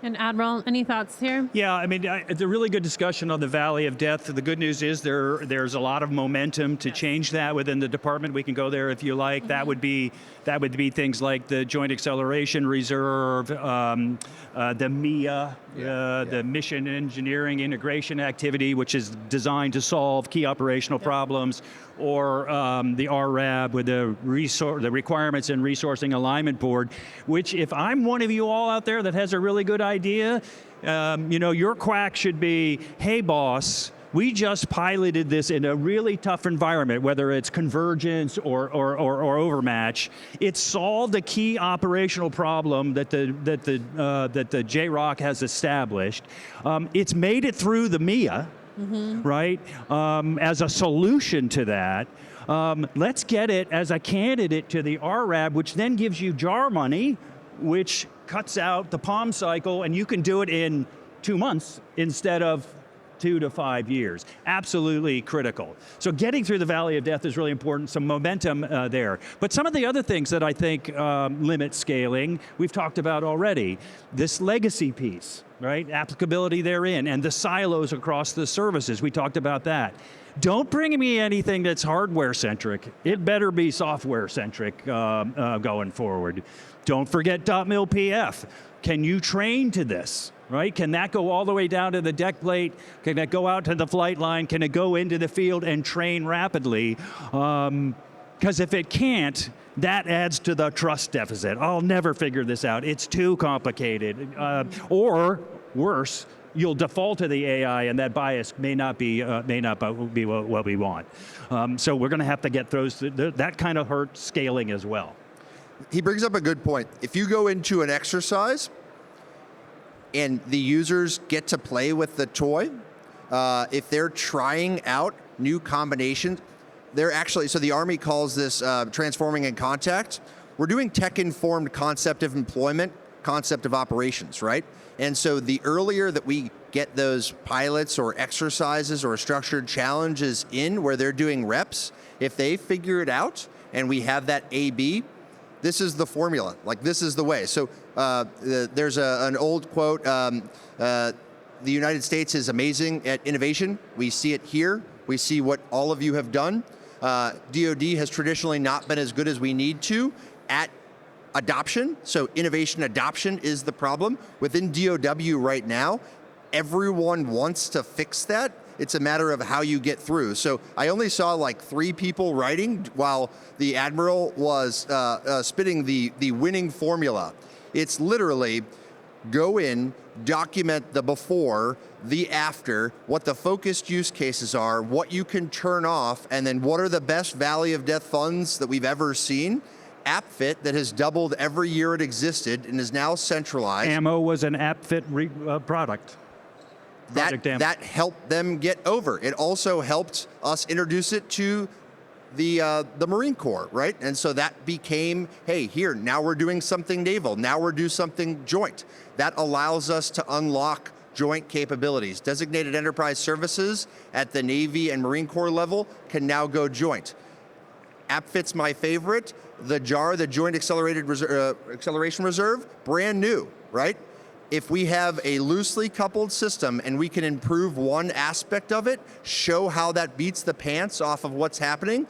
And Admiral, any thoughts here? Yeah, I mean, it's a really good discussion on the Valley of Death. The good news is there's a lot of momentum to change that within the department. We can go there if you like. Mm-hmm. That would be things like the Joint Acceleration Reserve, the MIA, the Mission Engineering Integration Activity, which is designed to solve key operational problems, or the RRAB with the Requirements and Resourcing Alignment Board, which if I'm one of you all out there that has a really good idea, your quack should be, hey boss, we just piloted this in a really tough environment, whether it's convergence or overmatch. It solved a key operational problem that the JROC has established. It's made it through the MIA, mm-hmm. right? As a solution to that. Let's get it as a candidate to the RRAB, which then gives you JAR money, which cuts out the POM cycle, and you can do it in 2 months instead of 2 to 5 years. Absolutely critical. So getting through the Valley of Death is really important, some momentum there. But some of the other things that I think limit scaling, we've talked about already. This legacy piece, right? Applicability therein, and the silos across the services, we talked about that. Don't bring me anything that's hardware-centric. It better be software-centric going forward. Don't forget .mil PF. Can you train to this? Right? Can that go all the way down to the deck plate? Can that go out to the flight line? Can it go into the field and train rapidly? Because if it can't, that adds to the trust deficit. I'll never figure this out. It's too complicated. Or worse, you'll default to the AI, and that bias may not be what we want. So we're going to have to get those. That kind of hurts scaling as well. He brings up a good point. If you go into an exercise and the users get to play with the toy, if they're trying out new combinations, they're actually, so the Army calls this transforming in contact. We're doing tech-informed concept of employment, concept of operations, right? And so the earlier that we get those pilots or exercises or structured challenges in where they're doing reps, if they figure it out and we have that A/B, this is the formula, like this is the way. So there's an old quote, the United States is amazing at innovation. We see it here. We see what all of you have done. DoD has traditionally not been as good as we need to at adoption. So innovation adoption is the problem. Within DoW right now, everyone wants to fix that. It's a matter of how you get through. So I only saw like 3 people writing while the Admiral was spitting the winning formula. It's literally go in, document the before, the after, what the focused use cases are, what you can turn off, and then what are the best Valley of Death funds that we've ever seen. AppFit that has doubled every year it existed and is now centralized. Ammo was an AppFit product. That helped them get over. It also helped us introduce it to the Marine Corps, right? And so that became, hey, here, now we're doing something naval. Now we're doing something joint. That allows us to unlock joint capabilities. Designated enterprise services at the Navy and Marine Corps level can now go joint. AppFit's my favorite. The JAR, the Joint Acceleration Reserve, brand new, right? If we have a loosely coupled system and we can improve one aspect of it, show how that beats the pants off of what's happening,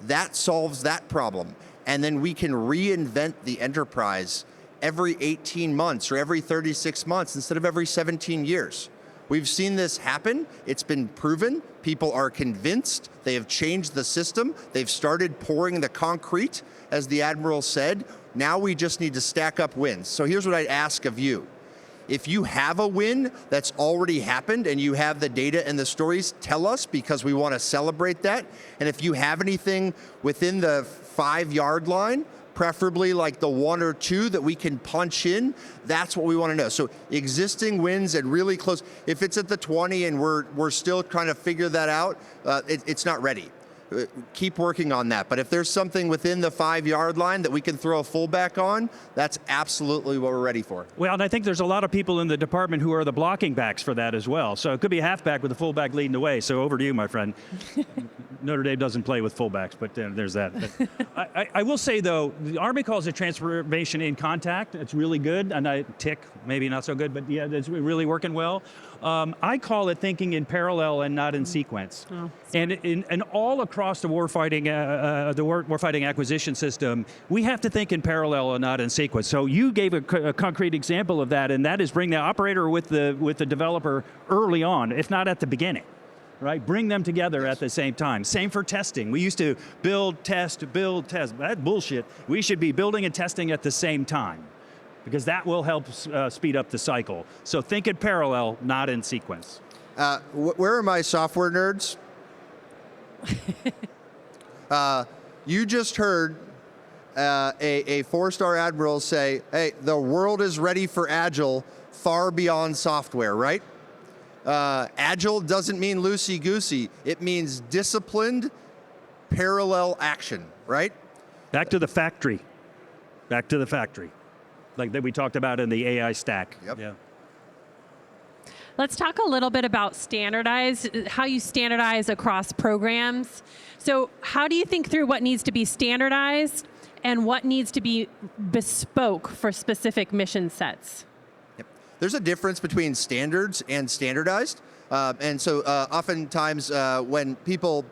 that solves that problem. And then we can reinvent the enterprise every 18 months or every 36 months instead of every 17 years. We've seen this happen. It's been proven. People are convinced. They have changed the system. They've started pouring the concrete, as the Admiral said. Now we just need to stack up wins. So here's what I'd ask of you. If you have a win that's already happened and you have the data and the stories, tell us, because we want to celebrate that. And if you have anything within the 5-yard line, preferably like the 1 or 2 that we can punch in, that's what we want to know. So existing wins and really close. If it's at the 20 and we're still trying to figure that out, it's not ready. Keep working on that. But if there's something within the 5-yard line that we can throw a fullback on, that's absolutely what we're ready for. Well, and I think there's a lot of people in the department who are the blocking backs for that as well. So it could be a halfback with a fullback leading the way. So over to you, my friend. Notre Dame doesn't play with fullbacks, but there's that. But I will say, though, the Army calls it transformation in contact. It's really good. And maybe not so good, but yeah, it's really working well. I call it thinking in parallel and not in sequence. Oh. And all across the warfighting acquisition system, we have to think in parallel and not in sequence. So you gave a concrete example of that, and that is bring the operator with the developer early on, if not at the beginning. Right? Bring them together at the same time. Same for testing. We used to build, test. That's bullshit. We should be building and testing at the same time, because that will help speed up the cycle. So think in parallel, not in sequence. Where are my software nerds? You just heard a 4-star admiral say, hey, the world is ready for Agile far beyond software, right? Agile doesn't mean loosey-goosey. It means disciplined, parallel action, right? Back to the factory. Like that we talked about in the AI stack. Yep. Yeah. Let's talk a little bit about how you standardize across programs. So how do you think through what needs to be standardized and what needs to be bespoke for specific mission sets? Yep. There's a difference between standards and standardized. And so oftentimes when people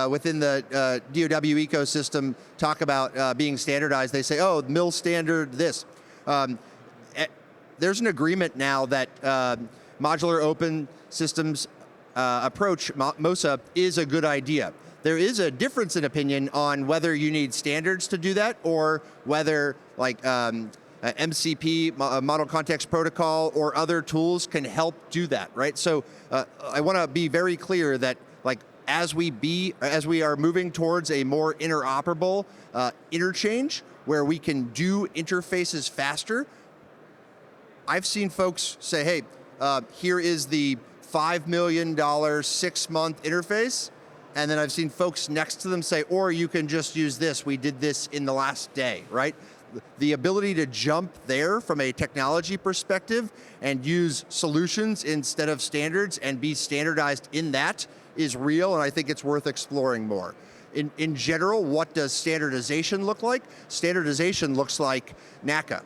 within the DoW ecosystem talk about being standardized, they say, oh, MIL standard this. There's an agreement now that modular open systems approach, MOSA, is a good idea. There is a difference in opinion on whether you need standards to do that or whether like MCP, Model Context Protocol, or other tools can help do that, right? So I want to be very clear that like as we are moving towards a more interoperable interchange where we can do interfaces faster, I've seen folks say, hey, here is the $5 million 6-month interface. And then I've seen folks next to them say, or you can just use this. We did this in the last day, right? The ability to jump there from a technology perspective and use solutions instead of standards and be standardized in that is real, and I think it's worth exploring more. In general, what does standardization look like? Standardization looks like NACA.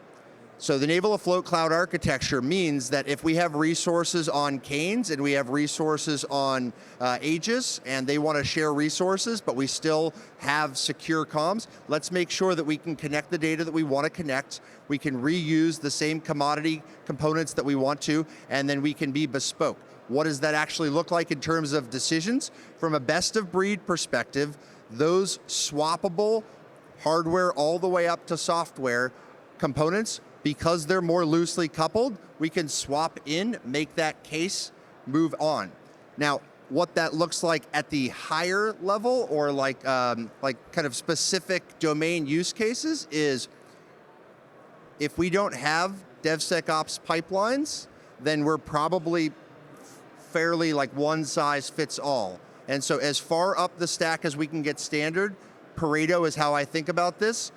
So the Naval Afloat Cloud Architecture means that if we have resources on Canes and we have resources on Aegis and they want to share resources, but we still have secure comms, let's make sure that we can connect the data that we want to connect, we can reuse the same commodity components that we want to, and then we can be bespoke. What does that actually look like in terms of decisions? From a best of breed perspective, those swappable hardware all the way up to software components, because they're more loosely coupled, we can swap in, make that case, move on. Now, what that looks like at the higher level or like kind of specific domain use cases is if we don't have DevSecOps pipelines, then we're probably fairly like one size fits all. And so as far up the stack as we can get standard, Pareto is how I think about this.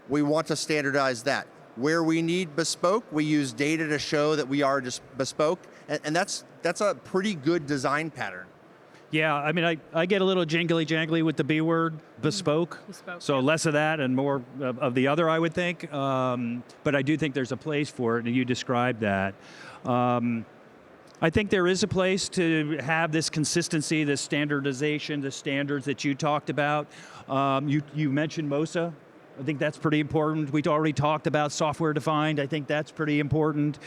We want to standardize that. Where we need bespoke, we use data to show that we are just bespoke, and that's a pretty good design pattern. Yeah, I mean, I get a little jangly with the B word, bespoke. So less of that and more of the other, I would think. But I do think there's a place for it, and you described that. I think there is a place to have this consistency, this standardization, the standards that you talked about. You mentioned MOSA. I think that's pretty important. We'd already talked about software defined. I think that's pretty important.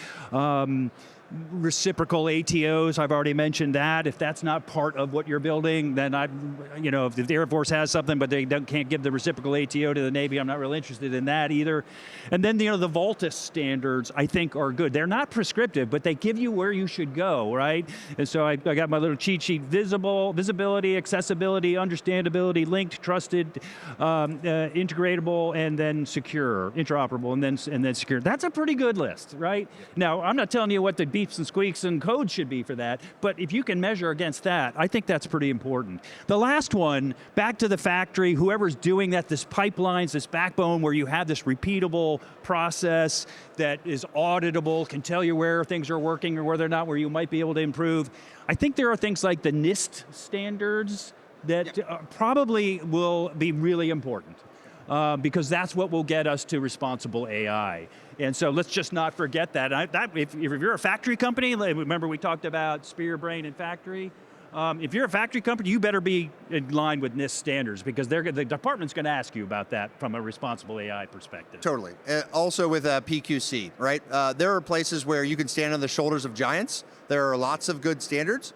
reciprocal ATOs, I've already mentioned that. If that's not part of what you're building, then if the Air Force has something but they can't give the reciprocal ATO to the Navy, I'm not really interested in that either. And then, the Voltus standards, I think, are good. They're not prescriptive, but they give you where you should go, right? And so I got my little cheat sheet: visibility, accessibility, understandability, linked, trusted, integratable, and then secure, interoperable, and then secure. That's a pretty good list, right? Now, I'm not telling you what the beeps and squeaks and code should be for that, but if you can measure against that, I think that's pretty important. The last one, back to the factory, whoever's doing that, this pipelines, this backbone where you have this repeatable process that is auditable, can tell you where things are working or where they're not, where you might be able to improve. I think there are things like the NIST standards that probably will be really important. Because that's what will get us to responsible AI. And so let's just not forget that. If you're a factory company, remember we talked about Spear, Brain, and Factory. If you're a factory company, you better be in line with NIST standards, because the department's going to ask you about that from a responsible AI perspective. Totally. Also with PQC, right? There are places where you can stand on the shoulders of giants. There are lots of good standards.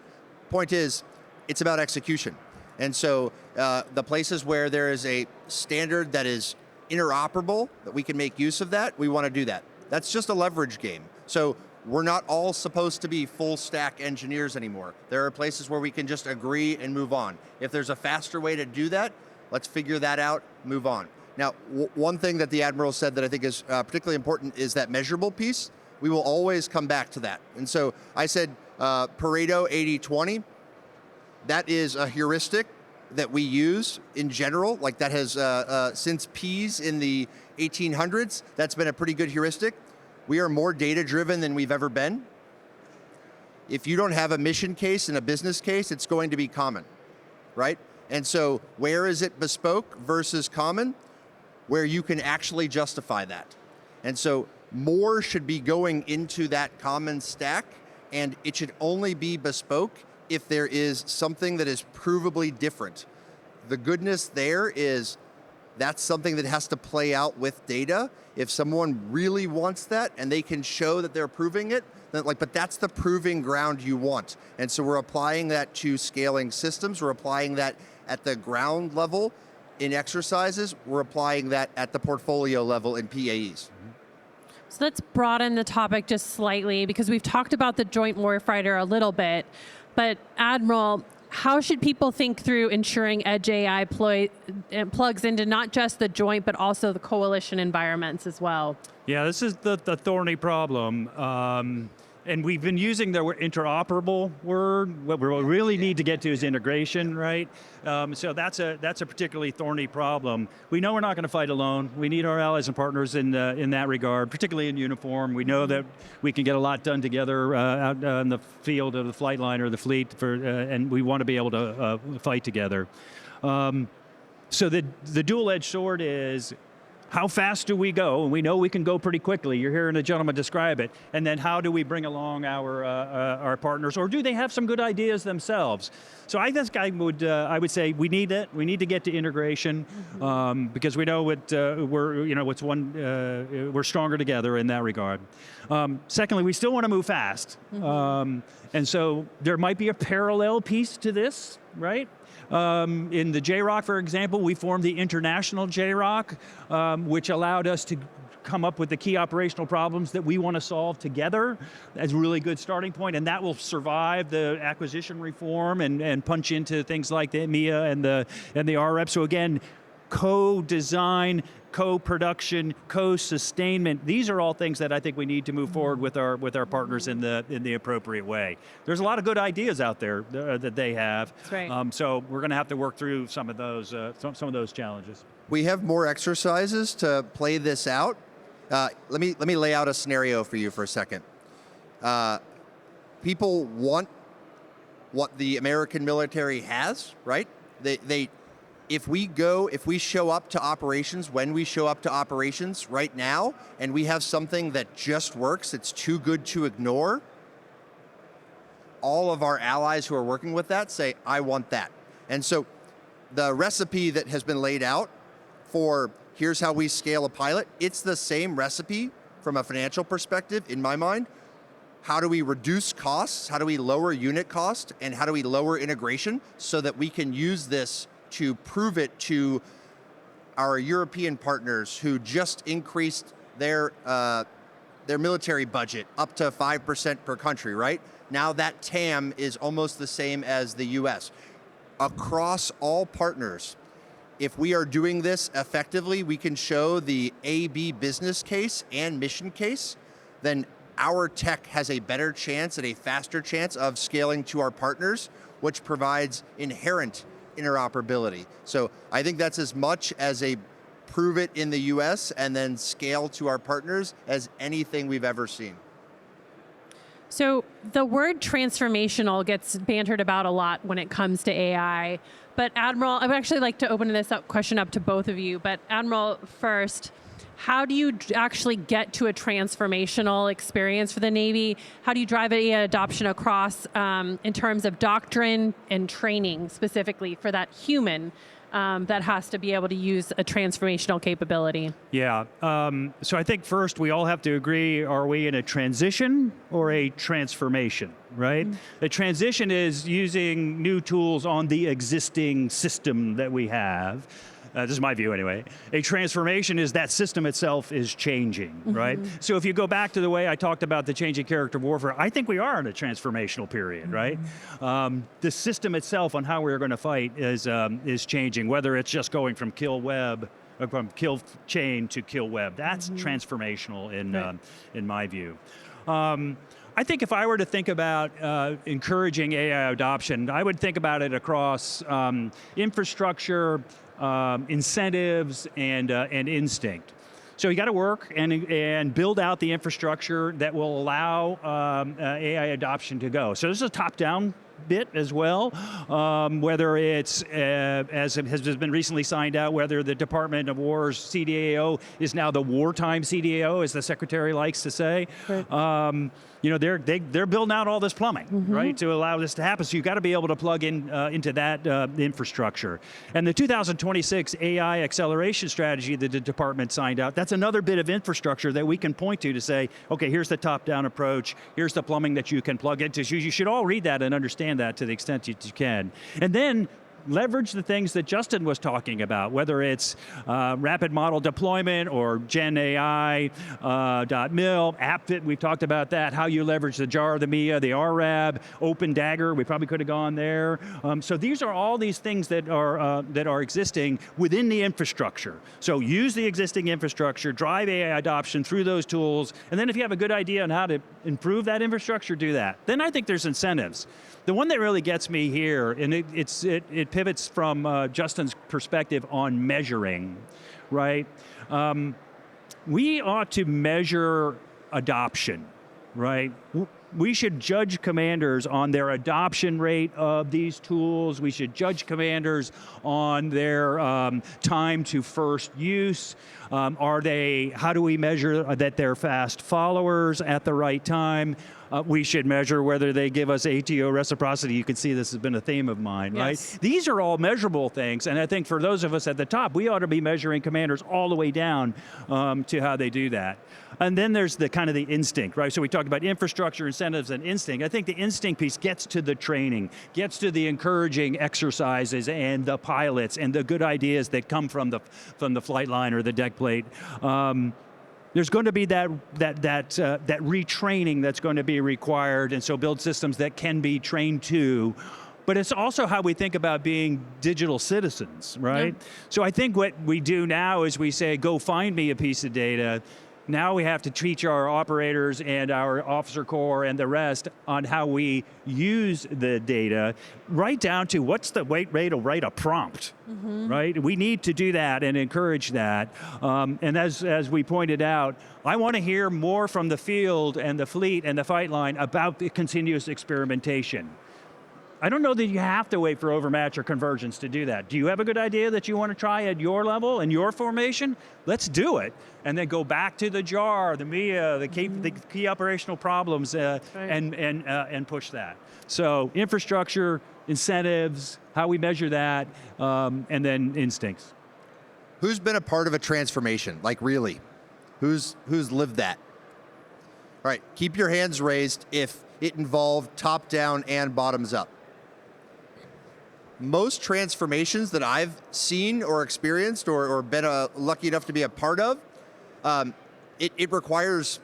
Point is, it's about execution. And so the places where there is a standard that is interoperable, that we can make use of that, we want to do that. That's just a leverage game. So we're not all supposed to be full stack engineers anymore. There are places where we can just agree and move on. If there's a faster way to do that, let's figure that out, move on. Now, one thing that the Admiral said that I think is particularly important is that measurable piece. We will always come back to that. And so I said Pareto 80-20. That is a heuristic that we use in general, like that has, since Pease in the 1800s, that's been a pretty good heuristic. We are more data-driven than we've ever been. If you don't have a mission case and a business case, it's going to be common, right? And so where is it bespoke versus common? Where you can actually justify that. And so more should be going into that common stack, and it should only be bespoke if there is something that is provably different. The goodness there is that's something that has to play out with data. If someone really wants that and they can show that they're proving it, then but that's the proving ground you want. And so we're applying that to scaling systems. We're applying that at the ground level in exercises. We're applying that at the portfolio level in PAEs. So let's broaden the topic just slightly, because we've talked about the joint warfighter a little bit. But Admiral, how should people think through ensuring Edge AI plugs into not just the joint, but also the coalition environments as well? Yeah, this is the thorny problem. And we've been using the interoperable word. What we really need to get to is integration, right? So that's a particularly thorny problem. We know we're not going to fight alone. We need our allies and partners in that regard, particularly in uniform. We know that we can get a lot done together out in the field of the flight line or the fleet, and we want to be able to fight together. So the dual-edged sword is, how fast do we go? And we know we can go pretty quickly. You're hearing a gentleman describe it. And then how do we bring along our partners, or do they have some good ideas themselves? So I would say we need it. We need to get to integration because we know we're stronger together in that regard. Secondly, we still want to move fast, and so there might be a parallel piece to this, right? In the JROC, for example, we formed the International JROC, which allowed us to come up with the key operational problems that we want to solve together. That's a really good starting point, and that will survive the acquisition reform and punch into things like the EMEA and the RREP. So again, co-design, co-production, co-sustainment. These are all things that I think we need to move forward with our partners in the appropriate way. There's a lot of good ideas out there that they have. That's right. So we're going to have to work through some of those challenges. We have more exercises to play this out. Let me lay out a scenario for you for a second. People want what the American military has, right? If we show up to operations, when we show up to operations right now, and we have something that just works, it's too good to ignore, all of our allies who are working with that say, I want that. And so the recipe that has been laid out for here's how we scale a pilot, it's the same recipe from a financial perspective, in my mind, how do we reduce costs, how do we lower unit cost, and how do we lower integration so that we can use this to prove it to our European partners who just increased their military budget up to 5% per country, right? Now that TAM is almost the same as the US. Across all partners, if we are doing this effectively, we can show the A/B business case and mission case, then our tech has a better chance and a faster chance of scaling to our partners, which provides inherent interoperability. So I think that's as much as a prove it in the US and then scale to our partners as anything we've ever seen. So the word transformational gets bantered about a lot when it comes to AI. But Admiral, I would actually like to open this question up to both of you. But Admiral, first, how do you actually get to a transformational experience for the Navy? How do you drive AI adoption across in terms of doctrine and training specifically for that human that has to be able to use a transformational capability? Yeah, so I think first we all have to agree, are we in a transition or a transformation, right? The transition is using new tools on the existing system that we have. This is my view anyway. A transformation is that system itself is changing, right? So if you go back to the way I talked about the changing character of warfare, I think we are in a transformational period, right? The system itself on how we're going to fight is changing, whether it's just going from kill chain to kill web. That's transformational in my view. I think if I were to think about encouraging AI adoption, I would think about it across infrastructure, incentives, and instinct. So you got to work and build out the infrastructure that will allow AI adoption to go. So this is a top-down bit as well, whether it's, as has been recently signed out, whether the Department of War's CDAO is now the wartime CDAO, as the Secretary likes to say. Right. They're building out all this plumbing, right, to allow this to happen. So you've got to be able to plug in into that infrastructure. And the 2026 AI acceleration strategy that the department signed out, that's another bit of infrastructure that we can point to say, okay, here's the top-down approach, here's the plumbing that you can plug into. So you should all read that and understand that to the extent that you can. And then leverage the things that Justin was talking about, whether it's rapid model deployment or Gen AI, .mil, AppFit, we've talked about that, how you leverage the JAR, the MIA, the RRAB, Open Dagger, we probably could have gone there. So these are all these things that are existing within the infrastructure. So use the existing infrastructure, drive AI adoption through those tools, and then if you have a good idea on how to improve that infrastructure, do that. Then I think there's incentives. The one that really gets me here, and it pivots from Justin's perspective on measuring, right? We ought to measure adoption, right? We should judge commanders on their adoption rate of these tools. We should judge commanders on their time to first use. How do we measure that they're fast followers at the right time? We should measure whether they give us ATO reciprocity. You can see this has been a theme of mine, right? These are all measurable things, and I think for those of us at the top, we ought to be measuring commanders all the way down to how they do that. And then there's the kind of the instinct, right? So we talked about infrastructure, incentives, and instinct. I think the instinct piece gets to the training, gets to the encouraging exercises and the pilots and the good ideas that come from the flight line or the deck plate. There's going to be that retraining that's going to be required, and so build systems that can be trained to. But it's also how we think about being digital citizens, right? Yeah. So I think what we do now is we say, go find me a piece of data. Now we have to teach our operators and our officer corps and the rest on how we use the data, right down to what's the rate to write a prompt, right? We need to do that and encourage that. And as we pointed out, I want to hear more from the field and the fleet and the fight line about the continuous experimentation. I don't know that you have to wait for overmatch or convergence to do that. Do you have a good idea that you want to try at your level and your formation? Let's do it. And then go back to the JAR, the MIA, the key operational problems, and push that. So infrastructure, incentives, how we measure that, and then instincts. Who's been a part of a transformation, like really? Who's lived that? All right, keep your hands raised if it involved top down and bottoms up. Most transformations that I've seen or experienced or been lucky enough to be a part of, it requires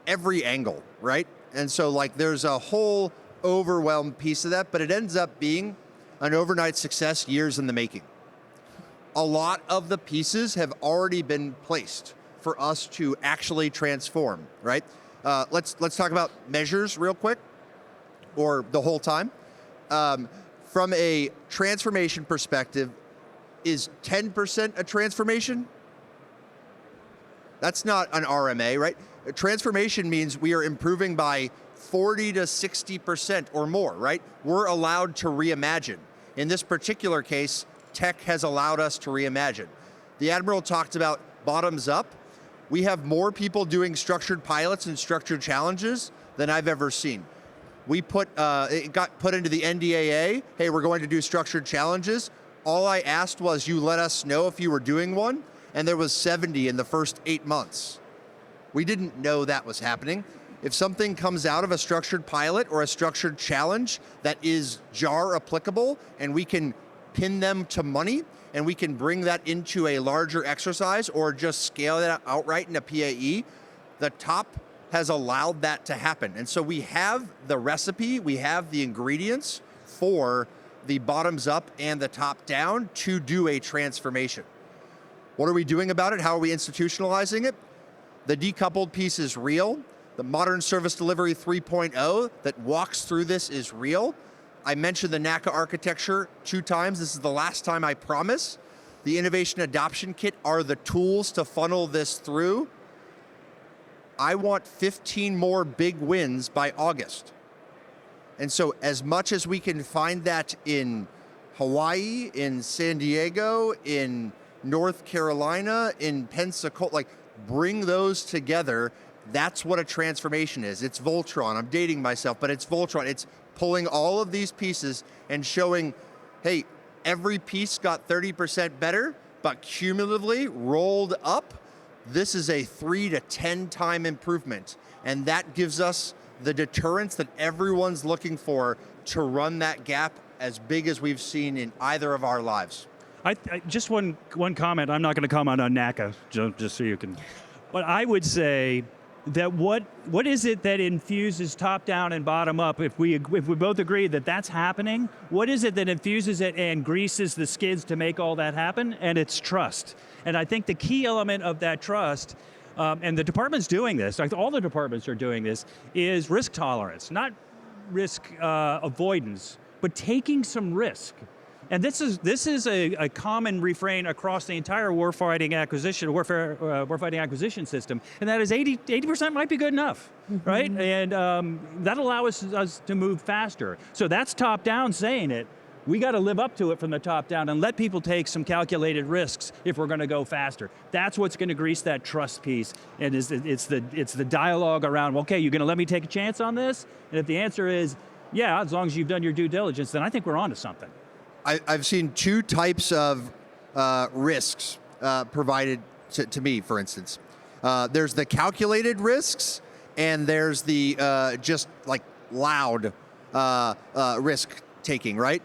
every angle, right? And so like there's a whole overwhelmed piece of that, but it ends up being an overnight success, years in the making. A lot of the pieces have already been placed for us to actually transform, right? Let's talk about measures real quick, or the whole time. From a transformation perspective, is 10% a transformation? That's not an RMA, right? A transformation means we are improving by 40 to 60% or more, right? We're allowed to reimagine. In this particular case, tech has allowed us to reimagine. The Admiral talked about bottoms up. We have more people doing structured pilots and structured challenges than I've ever seen. It got put into the NDAA, hey, we're going to do structured challenges. All I asked was you let us know if you were doing one, and there was 70 in the first 8 months. We didn't know that was happening. If something comes out of a structured pilot or a structured challenge that is JAR applicable, and we can pin them to money, and we can bring that into a larger exercise or just scale that outright in a PAE, the top has allowed that to happen. And so we have the recipe, we have the ingredients for the bottoms up and the top down to do a transformation. What are we doing about it? How are we institutionalizing it? The decoupled piece is real. The modern service delivery 3.0 that walks through this is real. I mentioned the NACA architecture 2 times. This is the last time, I promise. The innovation adoption kit are the tools to funnel this through. I want 15 more big wins by August. And so as much as we can find that in Hawaii, in San Diego, in North Carolina, in Pensacola, like bring those together. That's what a transformation is. It's Voltron. I'm dating myself, but it's Voltron. It's pulling all of these pieces and showing, hey, every piece got 30% better, but cumulatively rolled up, this is a 3 to 10 time improvement. And that gives us the deterrence that everyone's looking for to run that gap as big as we've seen in either of our lives. I just one comment. I'm not going to comment on NACA, just so you can. But I would say that what is it that infuses top down and bottom up? If we both agree that that's happening, what is it that infuses it and greases the skids to make all that happen? And it's trust. And I think the key element of that trust, and the department's doing this, like all the departments are doing this, is risk tolerance, not risk avoidance, but taking some risk. And this is a common refrain across the entire warfighting acquisition system, and that is 80% might be good enough, right? And that allows us to move faster. So that's top down saying it. We got to live up to it from the top down and let people take some calculated risks if we're going to go faster. That's what's going to grease that trust piece, and it's the dialogue around, okay, you're going to let me take a chance on this? And if the answer is, yeah, as long as you've done your due diligence, then I think we're onto something. I've seen 2 types of risks provided to me, for instance. There's the calculated risks, and there's the just like loud risk taking, right?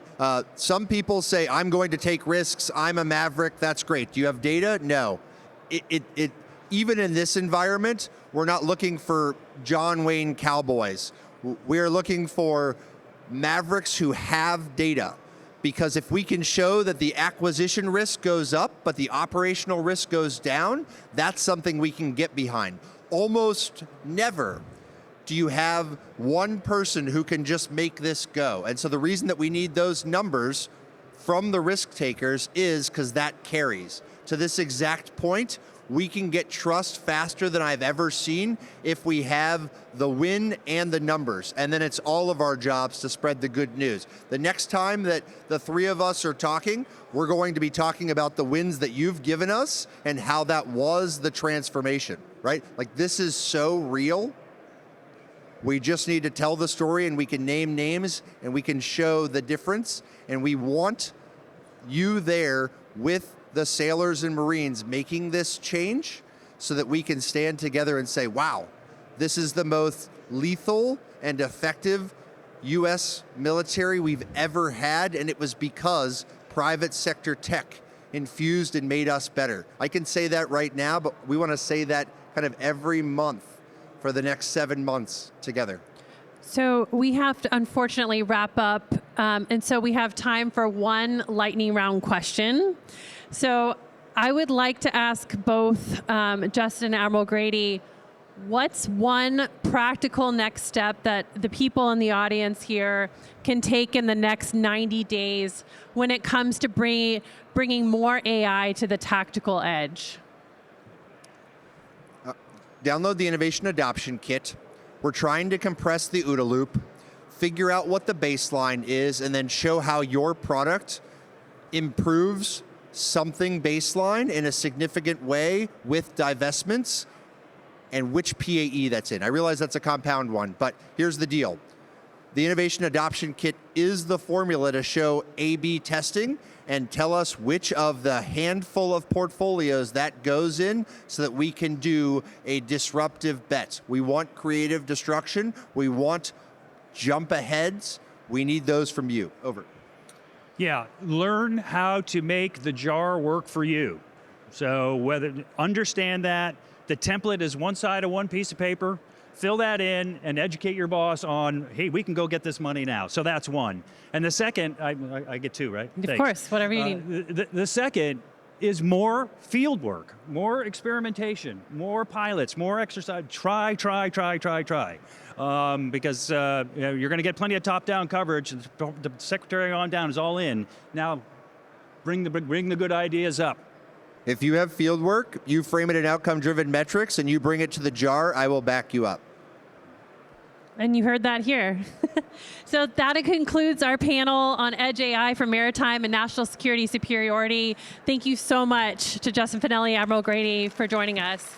Some people say, I'm going to take risks, I'm a maverick, that's great. Do you have data? No. Even in this environment, we're not looking for John Wayne cowboys. We're looking for mavericks who have data. Because if we can show that the acquisition risk goes up, but the operational risk goes down, that's something we can get behind. Almost never do you have one person who can just make this go. And so the reason that we need those numbers from the risk takers is because that carries. To this exact point, we can get trust faster than I've ever seen if we have the win and the numbers. And then it's all of our jobs to spread the good news. The next time that the 3 of us are talking, we're going to be talking about the wins that you've given us and how that was the transformation, right? Like this is so real. We just need to tell the story, and we can name names and we can show the difference. And we want you there with the sailors and Marines making this change so that we can stand together and say, wow, This is the most lethal and effective U.S. military we've ever had, and it was because private sector tech infused and made us better. I can say that right now, but we want to say that kind of every month for the next 7 months together. So we have to unfortunately wrap up, and so we have time for one lightning round question. So I would like to ask both Justin and Admiral Grady, what's one practical next step that the people in the audience here can take in the next 90 days when it comes to bringing more AI to the tactical edge? Download the Innovation Adoption Kit. We're trying to compress the OODA loop, figure out what the baseline is, and then show how your product improves something baseline in a significant way with divestments and which PAE that's in. I realize that's a compound one, but here's the deal. The Innovation Adoption Kit is the formula to show A/B testing and tell us which of the handful of portfolios that goes in so that we can do a disruptive bet. We want creative destruction. We want jump aheads. We need those from you. Over. Yeah, learn how to make the jar work for you. So understand that the template is one side of one piece of paper. Fill that in and educate your boss on, hey, we can go get this money now. So that's one. And the second, I get two, right? Of course, whatever you need. The second is more field work, more experimentation, more pilots, more exercise. Try. Because you're going to get plenty of top-down coverage. The secretary on down is all in. Now, bring the good ideas up. If you have field work, you frame it in outcome-driven metrics, and you bring it to the jar, I will back you up. And you heard that here. So that concludes our panel on Edge AI for Maritime and National Security Superiority. Thank you so much to Justin Finelli, Admiral Grady, for joining us.